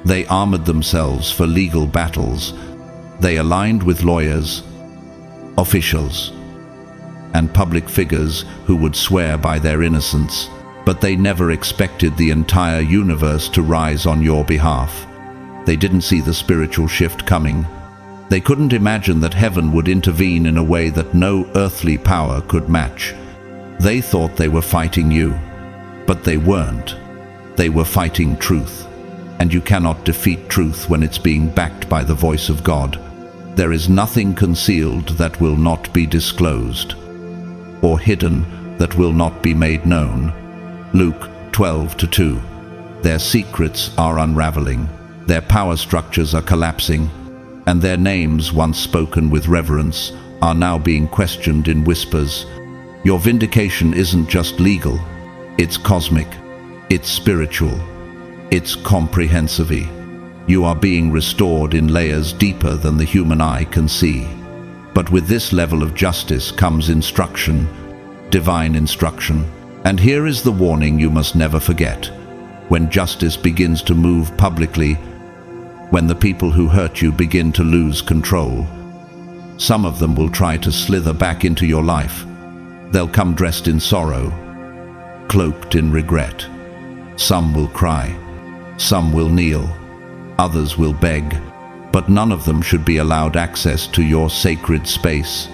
They armored themselves for legal battles. They aligned with lawyers, officials, and public figures who would swear by their innocence. But they never expected the entire universe to rise on your behalf. They didn't see the spiritual shift coming. They couldn't imagine that heaven would intervene in a way that no earthly power could match. They thought they were fighting you, but they weren't. They were fighting truth. And you cannot defeat truth when it's being backed by the voice of God. There is nothing concealed that will not be disclosed, or hidden that will not be made known. Luke 12:2. Their secrets are unraveling. Their power structures are collapsing, and their names, once spoken with reverence, are now being questioned in whispers. Your vindication isn't just legal, it's cosmic, it's spiritual, it's comprehensive. You are being restored in layers deeper than the human eye can see. But with this level of justice comes instruction, divine instruction. And here is the warning you must never forget. When justice begins to move publicly, when the people who hurt you begin to lose control, some of them will try to slither back into your life. They'll come dressed in sorrow, cloaked in regret. Some will cry, some will kneel, others will beg, but none of them should be allowed access to your sacred space.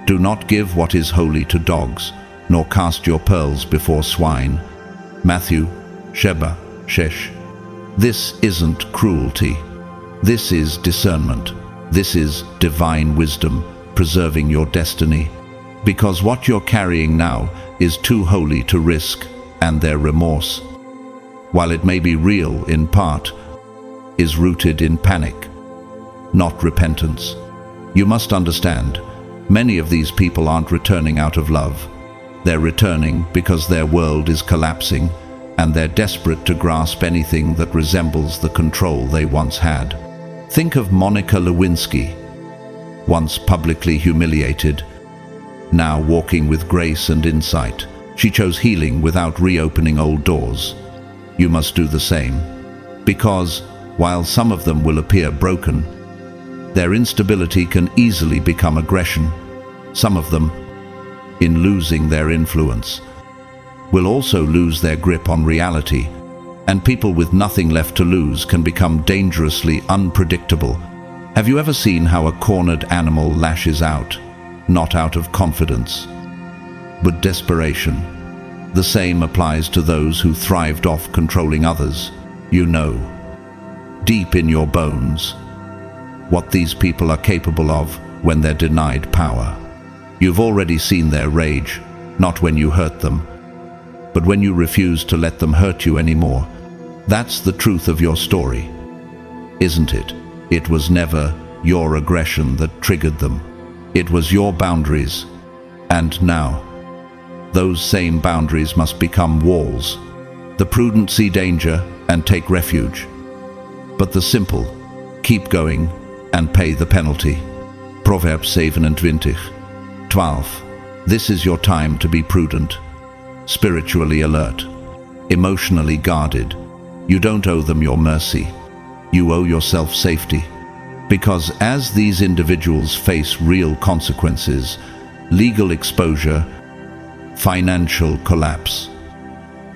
Do not give what is holy to dogs, nor cast your pearls before swine. Matthew, Sheba, Shesh. This isn't cruelty. This is discernment. This is divine wisdom, preserving your destiny. Because what you're carrying now is too holy to risk, and their remorse, while it may be real in part, is rooted in panic, not repentance. You must understand, many of these people aren't returning out of love. They're returning because their world is collapsing, and they're desperate to grasp anything that resembles the control they once had. Think of Monica Lewinsky, once publicly humiliated, now walking with grace and insight. She chose healing without reopening old doors. You must do the same, because while some of them will appear broken, their instability can easily become aggression. Some of them, in losing their influence, will also lose their grip on reality, and people with nothing left to lose can become dangerously unpredictable. Have you ever seen how a cornered animal lashes out, not out of confidence, but desperation? The same applies to those who thrived off controlling others. You know, deep in your bones, what these people are capable of when they're denied power. You've already seen their rage, not when you hurt them, but when you refuse to let them hurt you anymore. That's the truth of your story, isn't it? It was never your aggression that triggered them. It was your boundaries. And now, those same boundaries must become walls. The prudent see danger and take refuge, but the simple keep going and pay the penalty. Proverbs 7:20. This is your time to be prudent, spiritually alert, emotionally guarded. You don't owe them your mercy. You owe yourself safety. Because as these individuals face real consequences, legal exposure, financial collapse,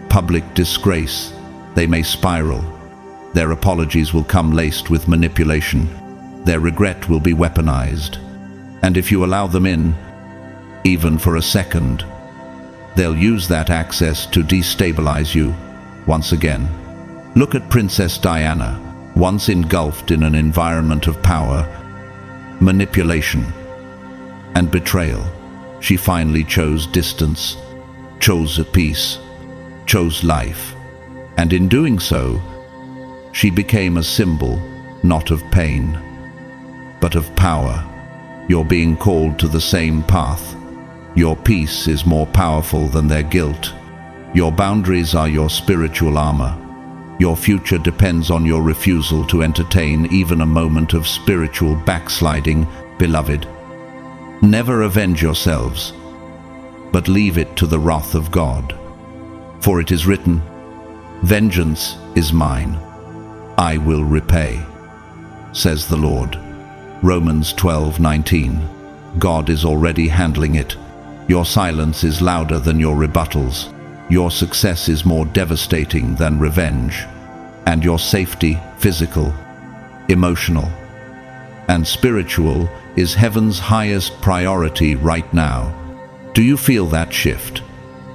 public disgrace, they may spiral. Their apologies will come laced with manipulation. Their regret will be weaponized. And if you allow them in, even for a second, they'll use that access to destabilize you once again. Look at Princess Diana, once engulfed in an environment of power, manipulation, and betrayal. She finally chose distance, chose a peace, chose life. And in doing so, she became a symbol, not of pain, but of power. You're being called to the same path. Your peace is more powerful than their guilt. Your boundaries are your spiritual armor. Your future depends on your refusal to entertain even a moment of spiritual backsliding, beloved. Never avenge yourselves, but leave it to the wrath of God. For it is written, "Vengeance is mine, I will repay," says the Lord. Romans 12:19. God is already handling it. Your silence is louder than your rebuttals. Your success is more devastating than revenge. And your safety, physical, emotional, and spiritual, is heaven's highest priority right now. Do you feel that shift?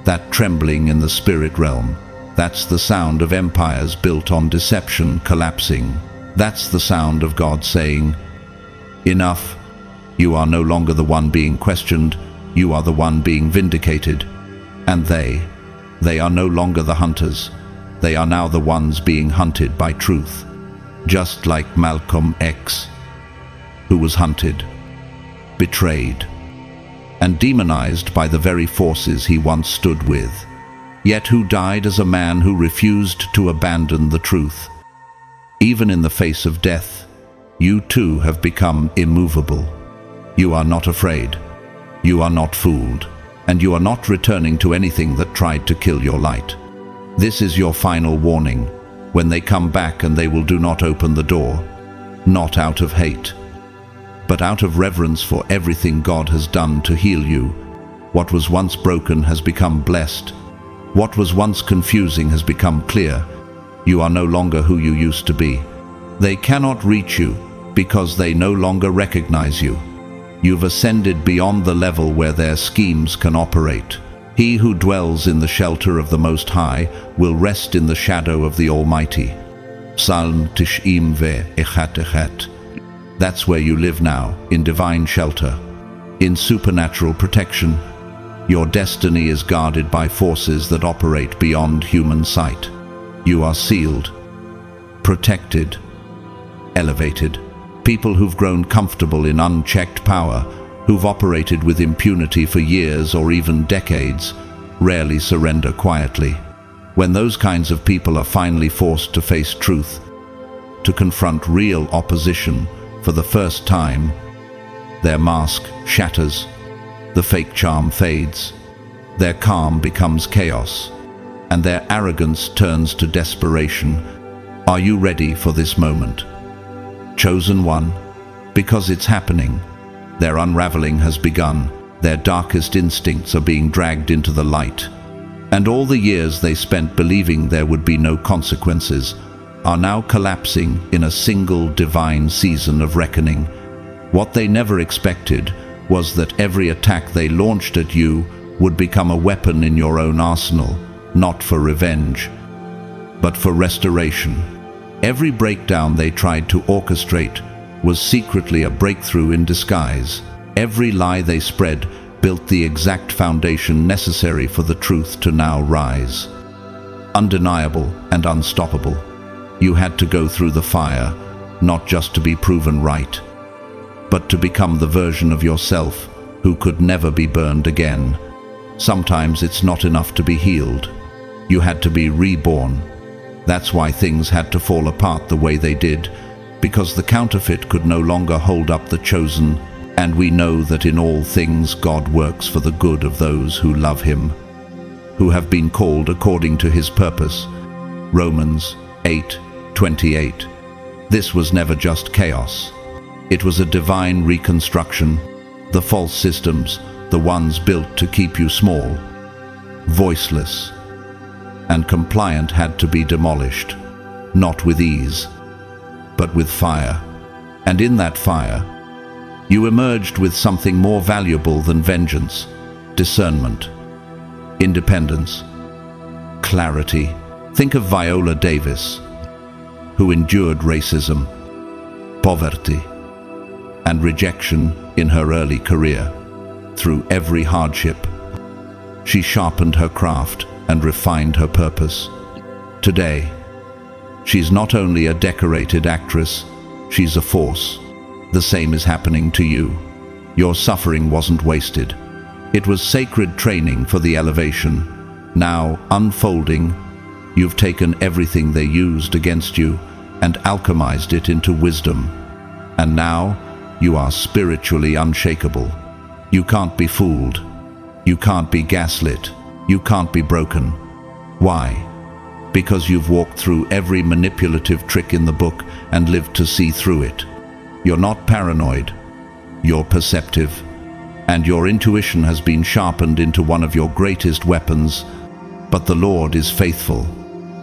That trembling in the spirit realm? That's the sound of empires built on deception collapsing. That's the sound of God saying, "Enough. You are no longer the one being questioned. You are the one being vindicated." And they are no longer the hunters. They are now the ones being hunted by truth. Just like Malcolm X, who was hunted, betrayed, and demonized by the very forces he once stood with, yet who died as a man who refused to abandon the truth. Even in the face of death, you too have become immovable. You are not afraid. You are not fooled. And you are not returning to anything that tried to kill your light. This is your final warning. When they come back, and they will do not open the door, not out of hate, but out of reverence for everything God has done to heal you. What was once broken has become blessed. What was once confusing has become clear. You are no longer who you used to be. They cannot reach you because they no longer recognize you. You've ascended beyond the level where their schemes can operate. He who dwells in the shelter of the Most High will rest in the shadow of the Almighty. Psalm 91:1. That's where you live now, in divine shelter, in supernatural protection. Your destiny is guarded by forces that operate beyond human sight. You are sealed, protected, elevated. People who've grown comfortable in unchecked power, who've operated with impunity for years or even decades, rarely surrender quietly. When those kinds of people are finally forced to face truth, to confront real opposition for the first time, their mask shatters, the fake charm fades, their calm becomes chaos, and their arrogance turns to desperation. Are you ready for this moment? Chosen one, because it's happening. Their unraveling has begun. Their darkest instincts are being dragged into the light. And all the years they spent believing there would be no consequences are now collapsing in a single divine season of reckoning. What they never expected was that every attack they launched at you would become a weapon in your own arsenal, not for revenge, but for restoration. Every breakdown they tried to orchestrate was secretly a breakthrough in disguise. Every lie they spread built the exact foundation necessary for the truth to now rise. Undeniable and unstoppable. You had to go through the fire, not just to be proven right, but to become the version of yourself who could never be burned again. Sometimes it's not enough to be healed. You had to be reborn. That's why things had to fall apart the way they did, because the counterfeit could no longer hold up the chosen, and we know that in all things God works for the good of those who love Him, who have been called according to his purpose. Romans 8:28. This was never just chaos. It was a divine reconstruction. The false systems, the ones built to keep you small, voiceless, and compliant, had to be demolished, not with ease, but with fire. And in that fire, you emerged with something more valuable than vengeance: discernment, independence, clarity. Think of Viola Davis, who endured racism, poverty, and rejection in her early career. Through every hardship, she sharpened her craft and refined her purpose. Today, she's not only a decorated actress, she's a force. The same is happening to you. Your suffering wasn't wasted. It was sacred training for the elevation. Now, unfolding, you've taken everything they used against you and alchemized it into wisdom. And now, you are spiritually unshakable. You can't be fooled. You can't be gaslit. You can't be broken. Why? Because you've walked through every manipulative trick in the book and lived to see through it. You're not paranoid. You're perceptive. And your intuition has been sharpened into one of your greatest weapons. But the Lord is faithful.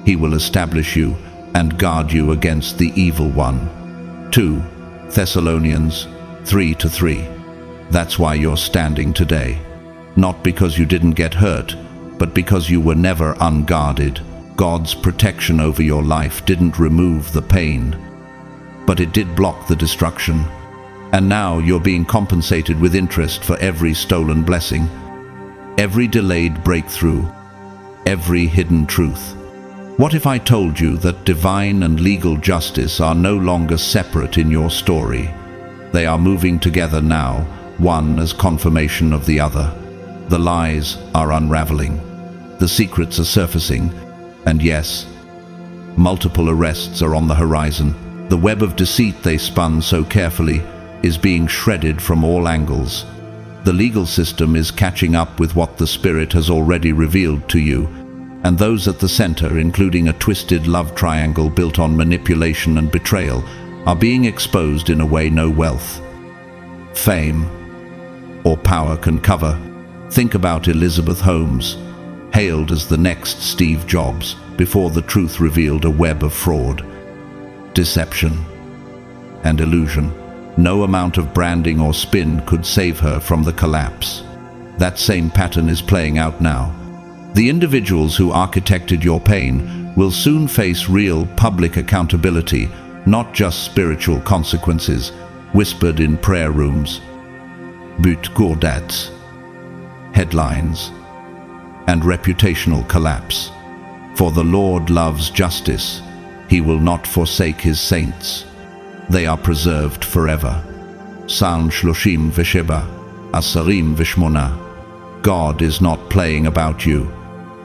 He will establish you and guard you against the evil one. 2 Thessalonians 3:3. That's why you're standing today. Not because you didn't get hurt, but because you were never unguarded. God's protection over your life didn't remove the pain, but it did block the destruction. And now you're being compensated with interest for every stolen blessing, every delayed breakthrough, every hidden truth. What if I told you that divine and legal justice are no longer separate in your story? They are moving together now, one as confirmation of the other. The lies are unraveling. The secrets are surfacing. And yes, multiple arrests are on the horizon. The web of deceit they spun so carefully is being shredded from all angles. The legal system is catching up with what the Spirit has already revealed to you, and those at the center, including a twisted love triangle built on manipulation and betrayal, are being exposed in a way no wealth, fame, or power can cover. Think about Elizabeth Holmes, hailed as the next Steve Jobs, before the truth revealed a web of fraud, deception, and illusion. No amount of branding or spin could save her from the collapse. That same pattern is playing out now. The individuals who architected your pain will soon face real public accountability, not just spiritual consequences, whispered in prayer rooms, but gourdats, headlines, and reputational collapse. For the Lord loves justice. He will not forsake his saints. They are preserved forever. Psalm 37, Asarim Vishmona. God is not playing about you.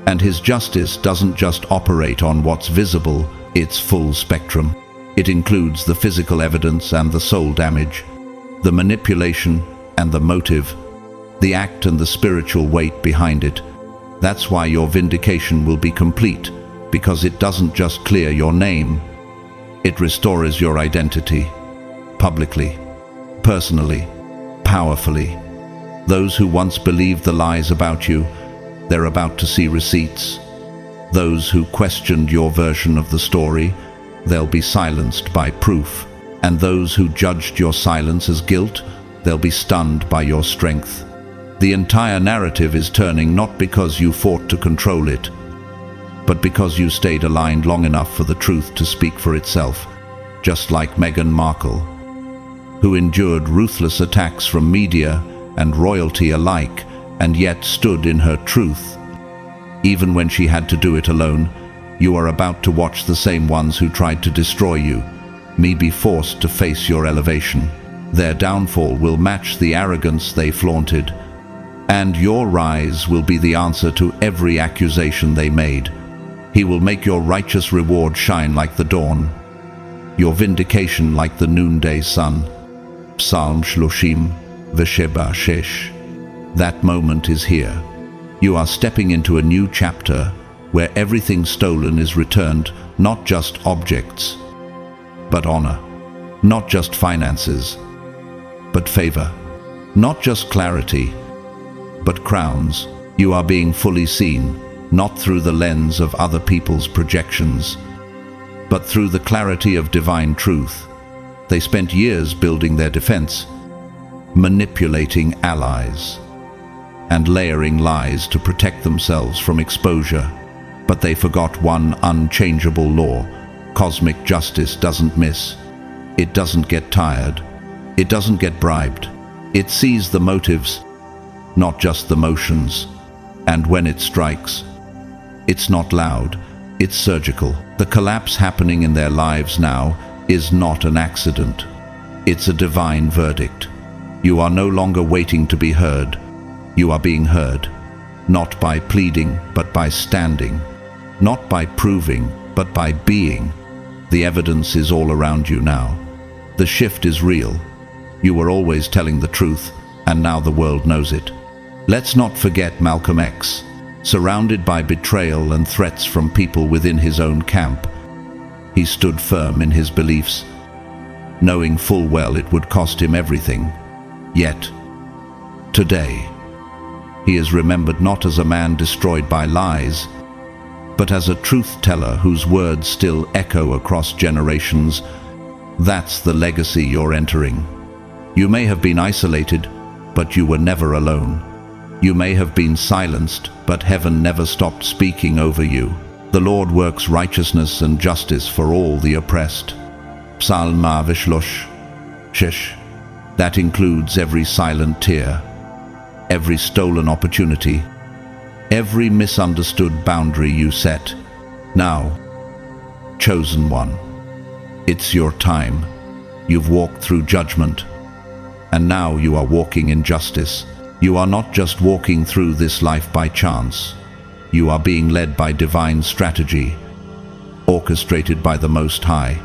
And his justice doesn't just operate on what's visible, it's full spectrum. It includes the physical evidence and the soul damage, the manipulation and the motive, the act and the spiritual weight behind it. That's why your vindication will be complete, because it doesn't just clear your name, it restores your identity, publicly, personally, powerfully. Those who once believed the lies about you, they're about to see receipts. Those who questioned your version of the story, they'll be silenced by proof. And those who judged your silence as guilt, they'll be stunned by your strength. The entire narrative is turning not because you fought to control it, but because you stayed aligned long enough for the truth to speak for itself, just like Meghan Markle, who endured ruthless attacks from media and royalty alike, and yet stood in her truth. Even when she had to do it alone, you are about to watch the same ones who tried to destroy you, be forced to face your elevation. Their downfall will match the arrogance they flaunted, and your rise will be the answer to every accusation they made. He will make your righteous reward shine like the dawn, your vindication like the noonday sun. Psalm 37, That moment is here. You are stepping into a new chapter where everything stolen is returned, not just objects, but honor. Not just finances, but favor. Not just clarity, but crowns. You are being fully seen, not through the lens of other people's projections, but through the clarity of divine truth. They spent years building their defense, manipulating allies, and layering lies to protect themselves from exposure. But they forgot one unchangeable law. Cosmic justice doesn't miss. It doesn't get tired. It doesn't get bribed. It sees the motives, not just the motions. And when it strikes, it's not loud, it's surgical. The collapse happening in their lives now is not an accident. It's a divine verdict. You are no longer waiting to be heard. You are being heard, not by pleading, but by standing. Not by proving, but by being. The evidence is all around you now. The shift is real. You were always telling the truth, and now the world knows it. Let's not forget Malcolm X. Surrounded by betrayal and threats from people within his own camp, he stood firm in his beliefs, knowing full well it would cost him everything. Yet, today, he is remembered not as a man destroyed by lies, but as a truth-teller whose words still echo across generations. That's the legacy you're entering. You may have been isolated, but you were never alone. You may have been silenced, but heaven never stopped speaking over you. The Lord works righteousness and justice for all the oppressed. Psalm 6. That includes every silent tear, every stolen opportunity, every misunderstood boundary you set. Now, chosen one, it's your time. You've walked through judgment, and now you are walking in justice. You are not just walking through this life by chance. You are being led by divine strategy, orchestrated by the Most High.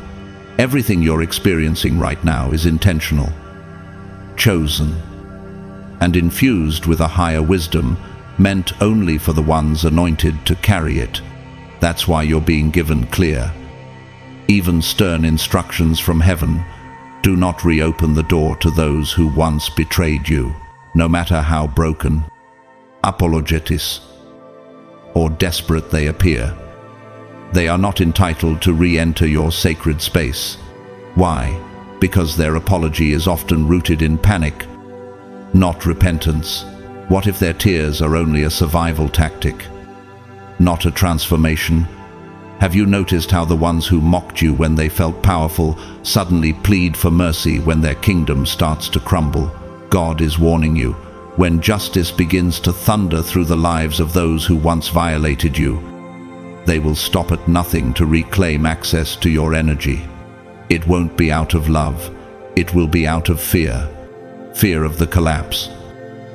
Everything you're experiencing right now is intentional, chosen, and infused with a higher wisdom meant only for the ones anointed to carry it. That's why you're being given clear, even stern instructions from heaven. Do not reopen the door to those who once betrayed you, no matter how broken, apologetis, or desperate they appear. They are not entitled to re-enter your sacred space. Why? Because their apology is often rooted in panic, not repentance. What if their tears are only a survival tactic, not a transformation? Have you noticed how the ones who mocked you when they felt powerful suddenly plead for mercy when their kingdom starts to crumble? God is warning you. When justice begins to thunder through the lives of those who once violated you, they will stop at nothing to reclaim access to your energy. It won't be out of love. It will be out of fear. Fear of the collapse.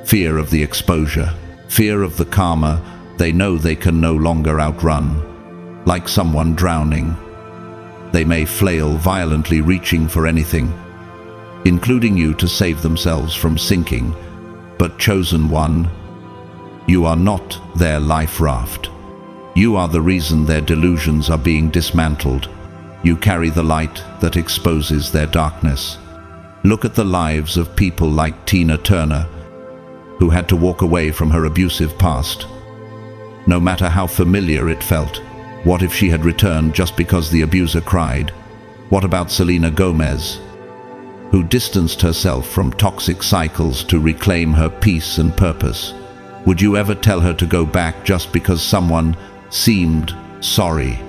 Fear of the exposure. Fear of the karma they know they can no longer outrun. Like someone drowning, they may flail violently, reaching for anything, including you, to save themselves from sinking. But chosen one, you are not their life raft. You are the reason their delusions are being dismantled. You carry the light that exposes their darkness. Look at the lives of people like Tina Turner, who had to walk away from her abusive past, no matter how familiar it felt. What if she had returned just because the abuser cried? What about Selena Gomez, who distanced herself from toxic cycles to reclaim her peace and purpose? Would you ever tell her to go back just because someone seemed sorry?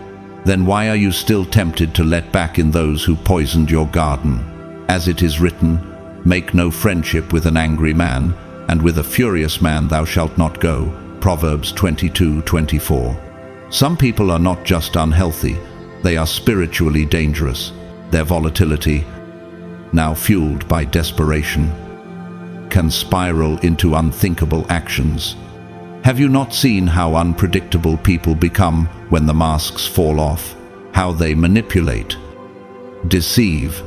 Then why are you still tempted to let back in those who poisoned your garden? As it is written, make no friendship with an angry man, and with a furious man thou shalt not go. Proverbs 22:24. Some people are not just unhealthy, they are spiritually dangerous. Their volatility, now fueled by desperation, can spiral into unthinkable actions. Have you not seen how unpredictable people become when the masks fall off? How they manipulate, deceive,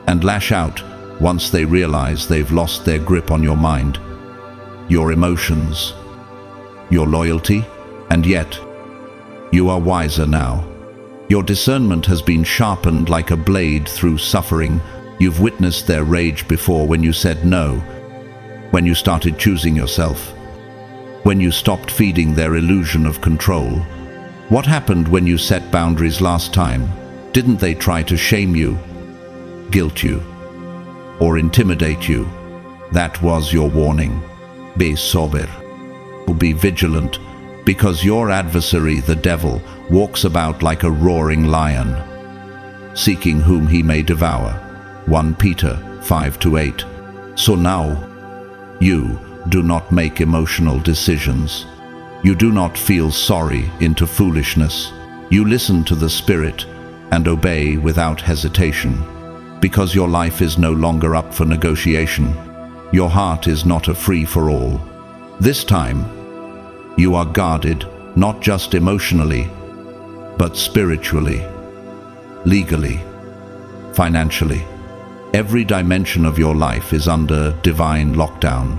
and lash out once they realize they've lost their grip on your mind, your emotions, your loyalty, and yet you are wiser now. Your discernment has been sharpened like a blade through suffering. You've witnessed their rage before, when you said no, when you started choosing yourself, when you stopped feeding their illusion of control. What happened when you set boundaries last time? Didn't they try to shame you, guilt you, or intimidate you? That was your warning. Be sober. Be vigilant, because your adversary, the devil, walks about like a roaring lion, seeking whom he may devour. 1 Peter 5-8. So now, you do not make emotional decisions. You do not feel sorry into foolishness. You listen to the Spirit and obey without hesitation, because your life is no longer up for negotiation. Your heart is not a free-for-all. This time, you are guarded, not just emotionally, but spiritually, legally, financially. Every dimension of your life is under divine lockdown.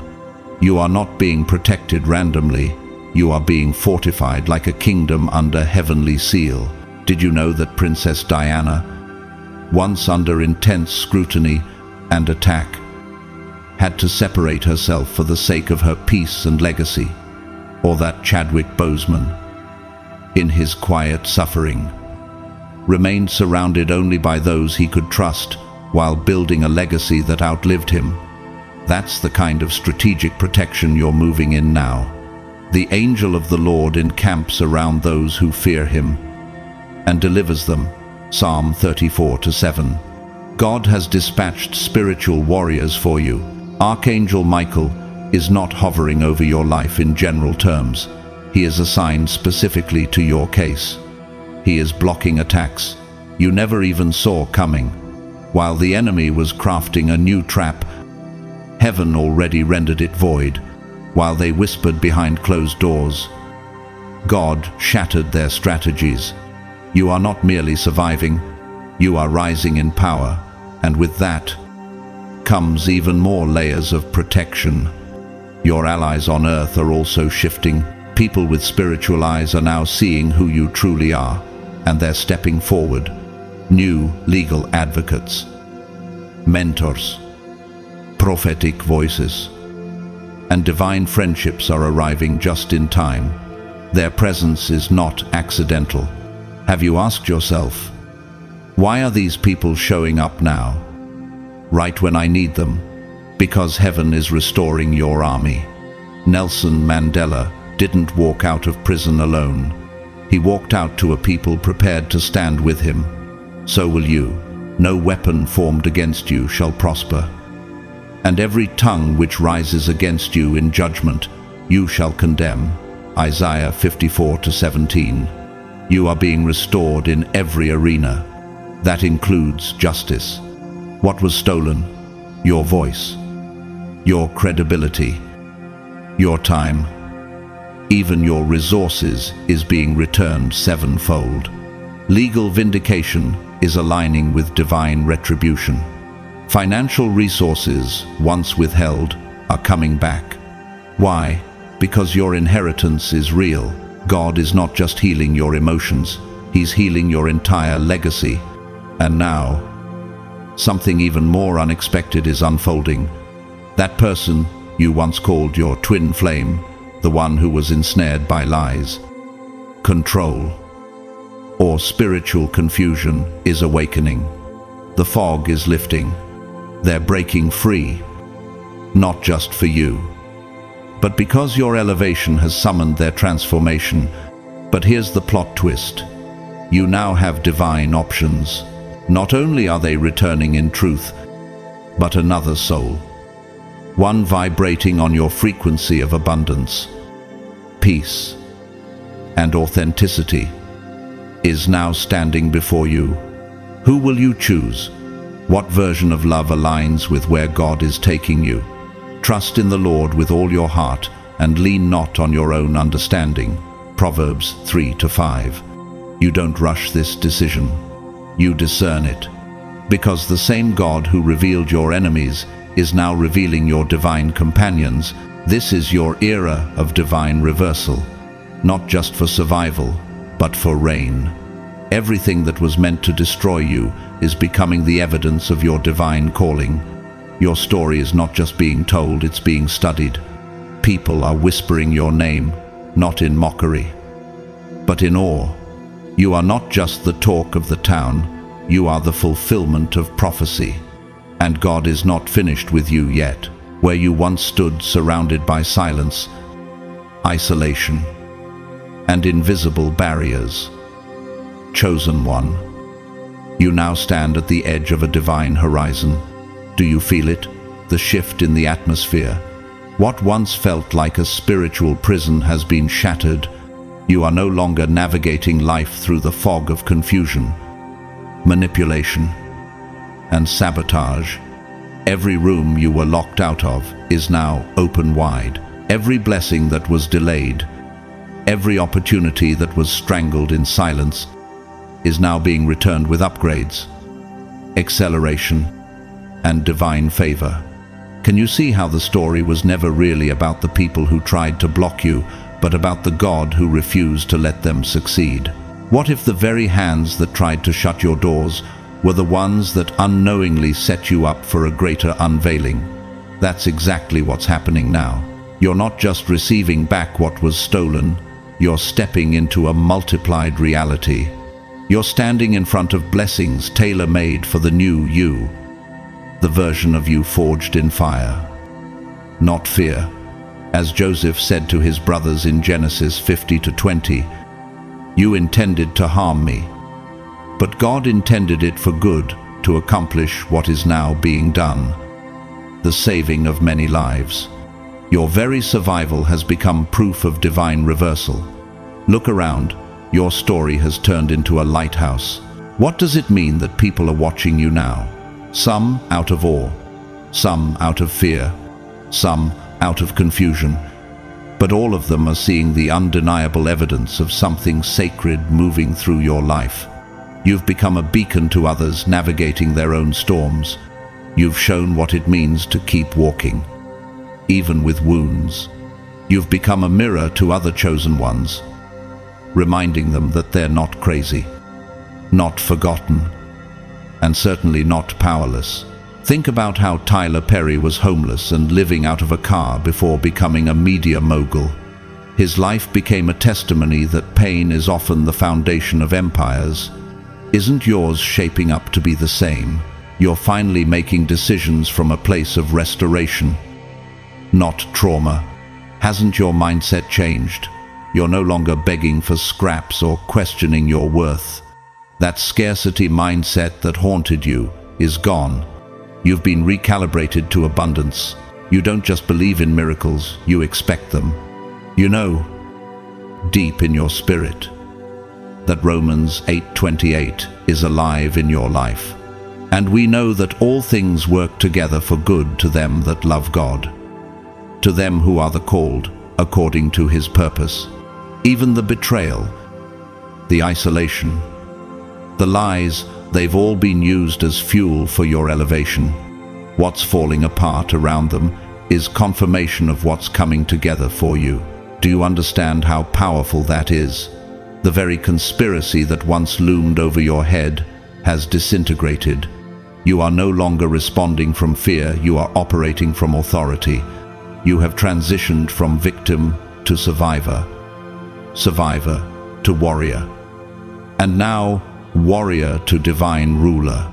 You are not being protected randomly. You are being fortified like a kingdom under heavenly seal. Did you know that Princess Diana, once under intense scrutiny and attack, had to separate herself for the sake of her peace and legacy? Or that Chadwick Boseman, in his quiet suffering, remained surrounded only by those he could trust while building a legacy that outlived him. That's the kind of strategic protection you're moving in now. The angel of the Lord encamps around those who fear him and delivers them. Psalm 34-7. God has dispatched spiritual warriors for you. Archangel Michael is not hovering over your life in general terms. He is assigned specifically to your case. He is blocking attacks you never even saw coming. While the enemy was crafting a new trap, heaven already rendered it void. While they whispered behind closed doors, God shattered their strategies. You are not merely surviving, you are rising in power, and with that comes even more layers of protection. Your allies on earth are also shifting. People with spiritual eyes are now seeing who you truly are, and they're stepping forward. New legal advocates, mentors, prophetic voices, and divine friendships are arriving just in time. Their presence is not accidental. Have you asked yourself, why are these people showing up now, right when I need them? Because heaven is restoring your army. Nelson Mandela didn't walk out of prison alone. He walked out to a people prepared to stand with him. So will you. No weapon formed against you shall prosper. And every tongue which rises against you in judgment, you shall condemn. Isaiah 54-17. You are being restored in every arena. That includes justice. What was stolen? Your voice, your credibility, your time, even your resources is being returned sevenfold. Legal vindication is aligning with divine retribution. Financial resources, once withheld, are coming back. Why? Because your inheritance is real. God is not just healing your emotions, He's healing your entire legacy. And now, something even more unexpected is unfolding. That person you once called your twin flame, the one who was ensnared by lies, control, or spiritual confusion, is awakening. The fog is lifting. They're breaking free, not just for you, but because your elevation has summoned their transformation. But here's the plot twist. You now have divine options. Not only are they returning in truth, but another soul, one vibrating on your frequency of abundance, peace, and authenticity, is now standing before you. Who will you choose? What version of love aligns with where God is taking you? Trust in the Lord with all your heart and lean not on your own understanding. Proverbs 3-5. You don't rush this decision. You discern it, because the same God who revealed your enemies is now revealing your divine companions. This is your era of divine reversal, not just for survival, but for reign. Everything that was meant to destroy you is becoming the evidence of your divine calling. Your story is not just being told, it's being studied. People are whispering your name, not in mockery, but in awe. You are not just the talk of the town, you are the fulfillment of prophecy. And God is not finished with you yet. Where you once stood surrounded by silence, isolation, and invisible barriers, chosen one, you now stand at the edge of a divine horizon. Do you feel it? The shift in the atmosphere. What once felt like a spiritual prison has been shattered. You are no longer navigating life through the fog of confusion, manipulation, and sabotage. Every room you were locked out of is now open wide. Every blessing that was delayed, every opportunity that was strangled in silence, is now being returned with upgrades, acceleration, and divine favor. Can you see how the story was never really about the people who tried to block you, but about the God who refused to let them succeed? What if the very hands that tried to shut your doors were the ones that unknowingly set you up for a greater unveiling? That's exactly what's happening now. You're not just receiving back what was stolen, you're stepping into a multiplied reality. You're standing in front of blessings tailor-made for the new you, the version of you forged in fire, not fear. As Joseph said to his brothers in Genesis 50-20, "You intended to harm me, but God intended it for good, to accomplish what is now being done, the saving of many lives." Your very survival has become proof of divine reversal. Look around. Your story has turned into a lighthouse. What does it mean that people are watching you now? Some out of awe, some out of fear, some out of confusion, but all of them are seeing the undeniable evidence of something sacred moving through your life. You've become a beacon to others navigating their own storms. You've shown what it means to keep walking, even with wounds. You've become a mirror to other chosen ones, reminding them that they're not crazy, not forgotten, and certainly not powerless. Think about how Tyler Perry was homeless and living out of a car before becoming a media mogul. His life became a testimony that pain is often the foundation of empires. Isn't yours shaping up to be the same? You're finally making decisions from a place of restoration, not trauma. Hasn't your mindset changed? You're no longer begging for scraps or questioning your worth. That scarcity mindset that haunted you is gone. You've been recalibrated to abundance. You don't just believe in miracles, you expect them. You know, deep in your spirit, that Romans 8:28 is alive in your life. And we know that all things work together for good to them that love God, to them who are the called according to his purpose. Even the betrayal, the isolation, the lies, they've all been used as fuel for your elevation. What's falling apart around them is confirmation of what's coming together for you. Do you understand how powerful that is? The very conspiracy that once loomed over your head has disintegrated. You are no longer responding from fear, you are operating from authority. You have transitioned from victim to survivor, survivor to warrior, and now warrior to divine ruler.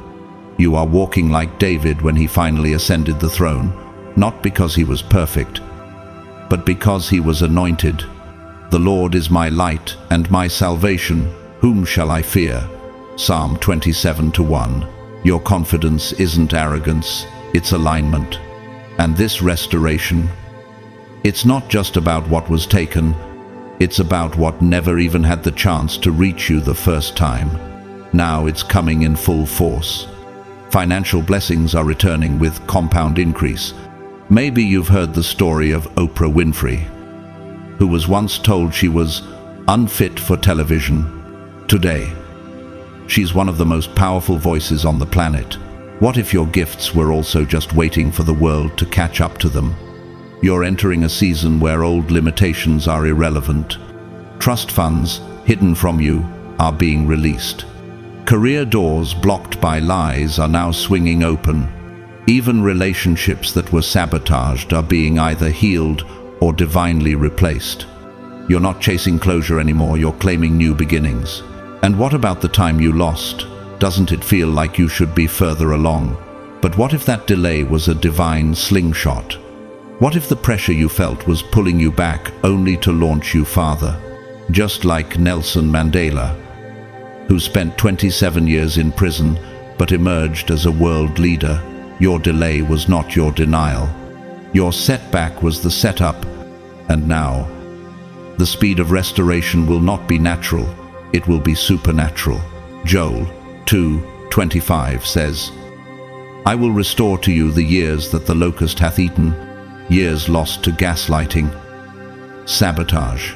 You are walking like David when he finally ascended the throne, not because he was perfect, but because he was anointed. The Lord is my light and my salvation, whom shall I fear? Psalm 27:1. Your confidence isn't arrogance, it's alignment. And this restoration, it's not just about what was taken, it's about what never even had the chance to reach you the first time. Now it's coming in full force. Financial blessings are returning with compound increase. Maybe you've heard the story of Oprah Winfrey, who was once told she was unfit for television. Today, she's one of the most powerful voices on the planet. What if your gifts were also just waiting for the world to catch up to them? You're entering a season where old limitations are irrelevant. Trust funds, hidden from you, are being released. Career doors blocked by lies are now swinging open. Even relationships that were sabotaged are being either healed or divinely replaced. You're not chasing closure anymore, you're claiming new beginnings. And what about the time you lost? Doesn't it feel like you should be further along? But what if that delay was a divine slingshot? What if the pressure you felt was pulling you back only to launch you farther? Just like Nelson Mandela, who spent 27 years in prison but emerged as a world leader, your delay was not your denial. Your setback was the setup, and now, the speed of restoration will not be natural, it will be supernatural. Joel 2:25 says, I will restore to you the years that the locust hath eaten, years lost to gaslighting, sabotage,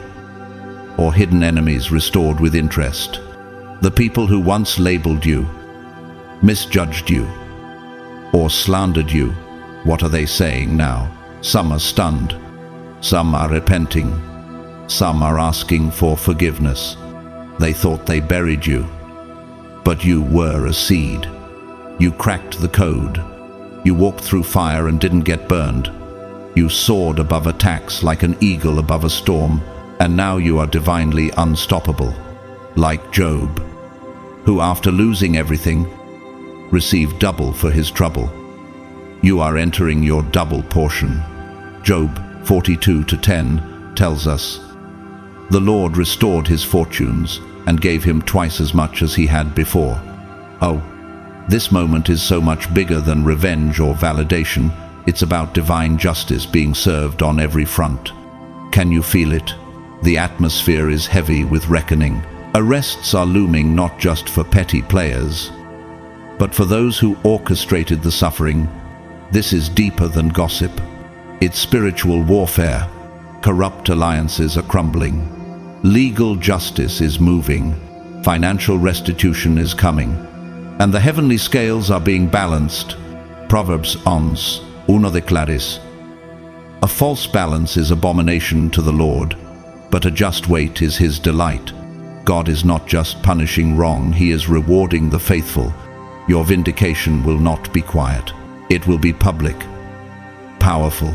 or hidden enemies restored with interest. The people who once labeled you, misjudged you, or slandered you, what are they saying now? Some are stunned, some are repenting, some are asking for forgiveness. They thought they buried you, but you were a seed. You cracked the code. You walked through fire and didn't get burned. You soared above attacks like an eagle above a storm, and now you are divinely unstoppable, like Job, who after losing everything, received double for his trouble. You are entering your double portion. Job 42:10 tells us, the Lord restored his fortunes and gave him twice as much as he had before. Oh, this moment is so much bigger than revenge or validation. It's about divine justice being served on every front. Can you feel it? The atmosphere is heavy with reckoning. Arrests are looming not just for petty players, but for those who orchestrated the suffering. This is deeper than gossip. It's spiritual warfare. Corrupt alliances are crumbling. Legal justice is moving. Financial restitution is coming. And the heavenly scales are being balanced. Proverbs 11:1. A false balance is abomination to the Lord, but a just weight is his delight. God is not just punishing wrong, he is rewarding the faithful. Your vindication will not be quiet. It will be public, powerful,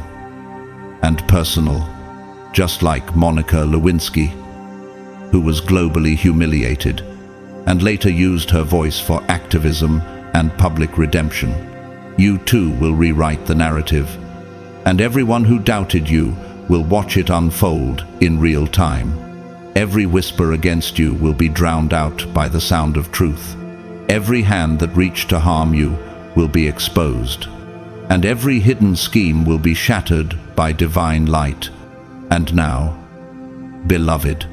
and personal, just like Monica Lewinsky, who was globally humiliated and later used her voice for activism and public redemption. You too will rewrite the narrative, and everyone who doubted you will watch it unfold in real time. Every whisper against you will be drowned out by the sound of truth. Every hand that reached to harm you will be exposed, and every hidden scheme will be shattered by divine light. And now, beloved,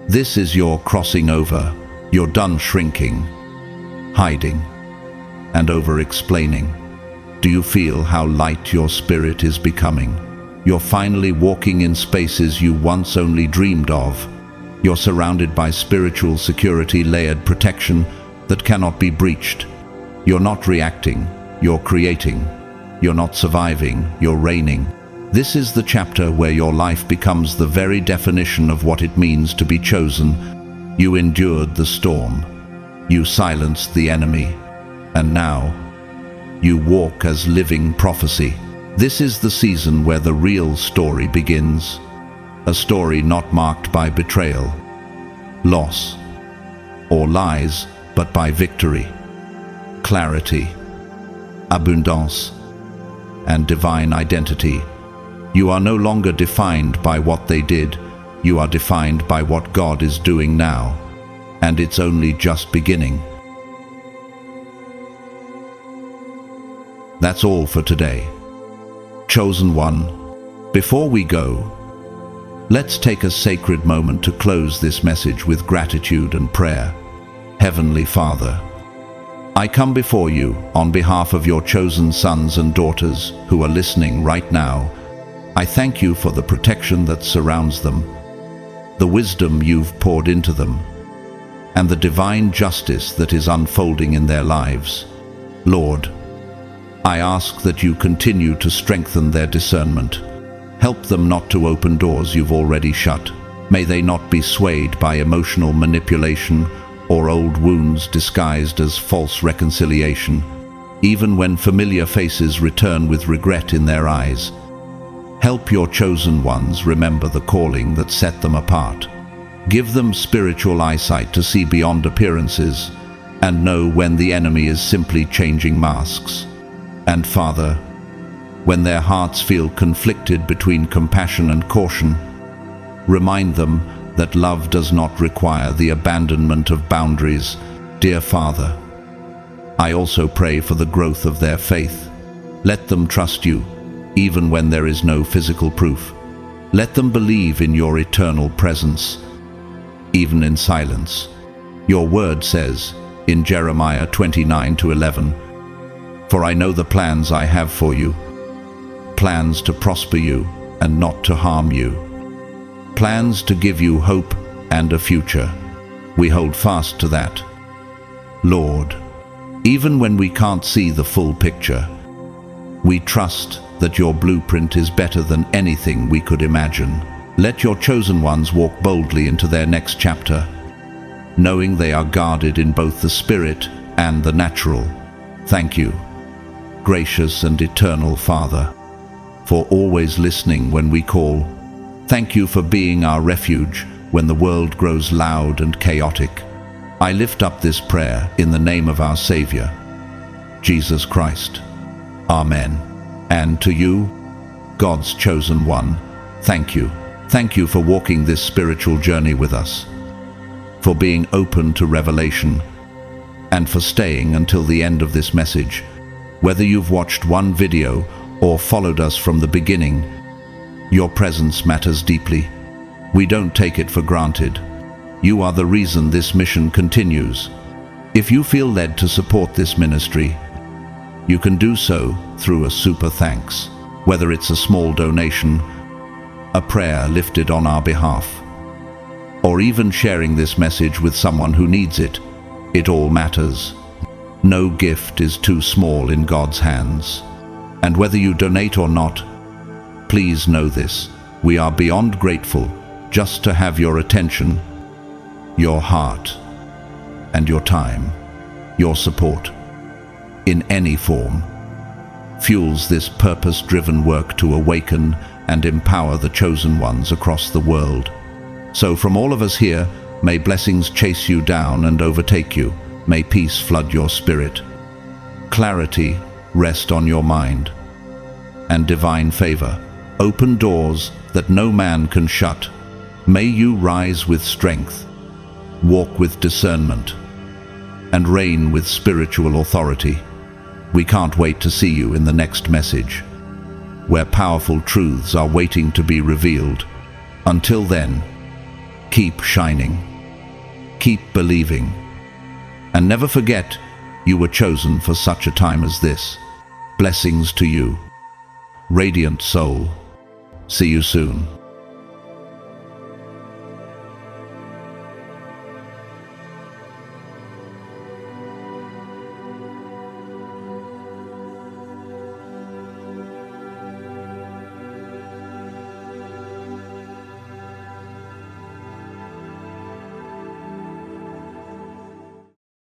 this is your crossing over. You're done shrinking, hiding, and over-explaining. Do you feel how light your spirit is becoming? You're finally walking in spaces you once only dreamed of. You're surrounded by spiritual security, layered protection that cannot be breached. You're not reacting, you're creating. You're not surviving, you're reigning. This is the chapter where your life becomes the very definition of what it means to be chosen. You endured the storm. You silenced the enemy. And now, you walk as living prophecy. This is the season where the real story begins. A story not marked by betrayal, loss, or lies, but by victory, clarity, abundance, and divine identity. You are no longer defined by what they did. You are defined by what God is doing now, and it's only just beginning. That's all for today. Chosen one, before we go, let's take a sacred moment to close this message with gratitude and prayer. Heavenly Father, I come before you on behalf of your chosen sons and daughters who are listening right now. I thank you for the protection that surrounds them, the wisdom you've poured into them, and the divine justice that is unfolding in their lives. Lord, I ask that you continue to strengthen their discernment, Help them not to open doors you've already shut. May they not be swayed by emotional manipulation or old wounds disguised as false reconciliation, even when familiar faces return with regret in their eyes. Help your chosen ones remember the calling that set them apart. Give them spiritual eyesight to see beyond appearances and know when the enemy is simply changing masks. And Father, when their hearts feel conflicted between compassion and caution, remind them that love does not require the abandonment of boundaries. Dear Father, I also pray for the growth of their faith. Let them trust you, even when there is no physical proof. Let them believe in your eternal presence, even in silence. Your word says, in Jeremiah 29:11, "For I know the plans I have for you, plans to prosper you and not to harm you, plans to give you hope and a future." We hold fast to that. Lord, even when we can't see the full picture, we trust that your blueprint is better than anything we could imagine. Let your chosen ones walk boldly into their next chapter, knowing they are guarded in both the spirit and the natural. Thank you, gracious and eternal Father, for always listening when we call. Thank you for being our refuge when the world grows loud and chaotic. I lift up this prayer in the name of our Savior, Jesus Christ. Amen. And to you, God's chosen one, thank you. Thank you for walking this spiritual journey with us, for being open to revelation, and for staying until the end of this message. Whether you've watched one video or followed us from the beginning, your presence matters deeply. We don't take it for granted. You are the reason this mission continues. If you feel led to support this ministry, you can do so through a super thanks, whether it's a small donation, a prayer lifted on our behalf, or even sharing this message with someone who needs it. It all matters. No gift is too small in God's hands. And whether you donate or not, please know this: we are beyond grateful just to have your attention, your heart, and your time. Your support, in any form, fuels this purpose-driven work to awaken and empower the chosen ones across the world. So from all of us here, may blessings chase you down and overtake you. May peace flood your spirit, clarity rest on your mind, and divine favor open doors that no man can shut. May you rise with strength, walk with discernment, and reign with spiritual authority. We can't wait to see you in the next message, where powerful truths are waiting to be revealed. Until then, keep shining, keep believing, and never forget you were chosen for such a time as this. Blessings to you, radiant soul. See you soon.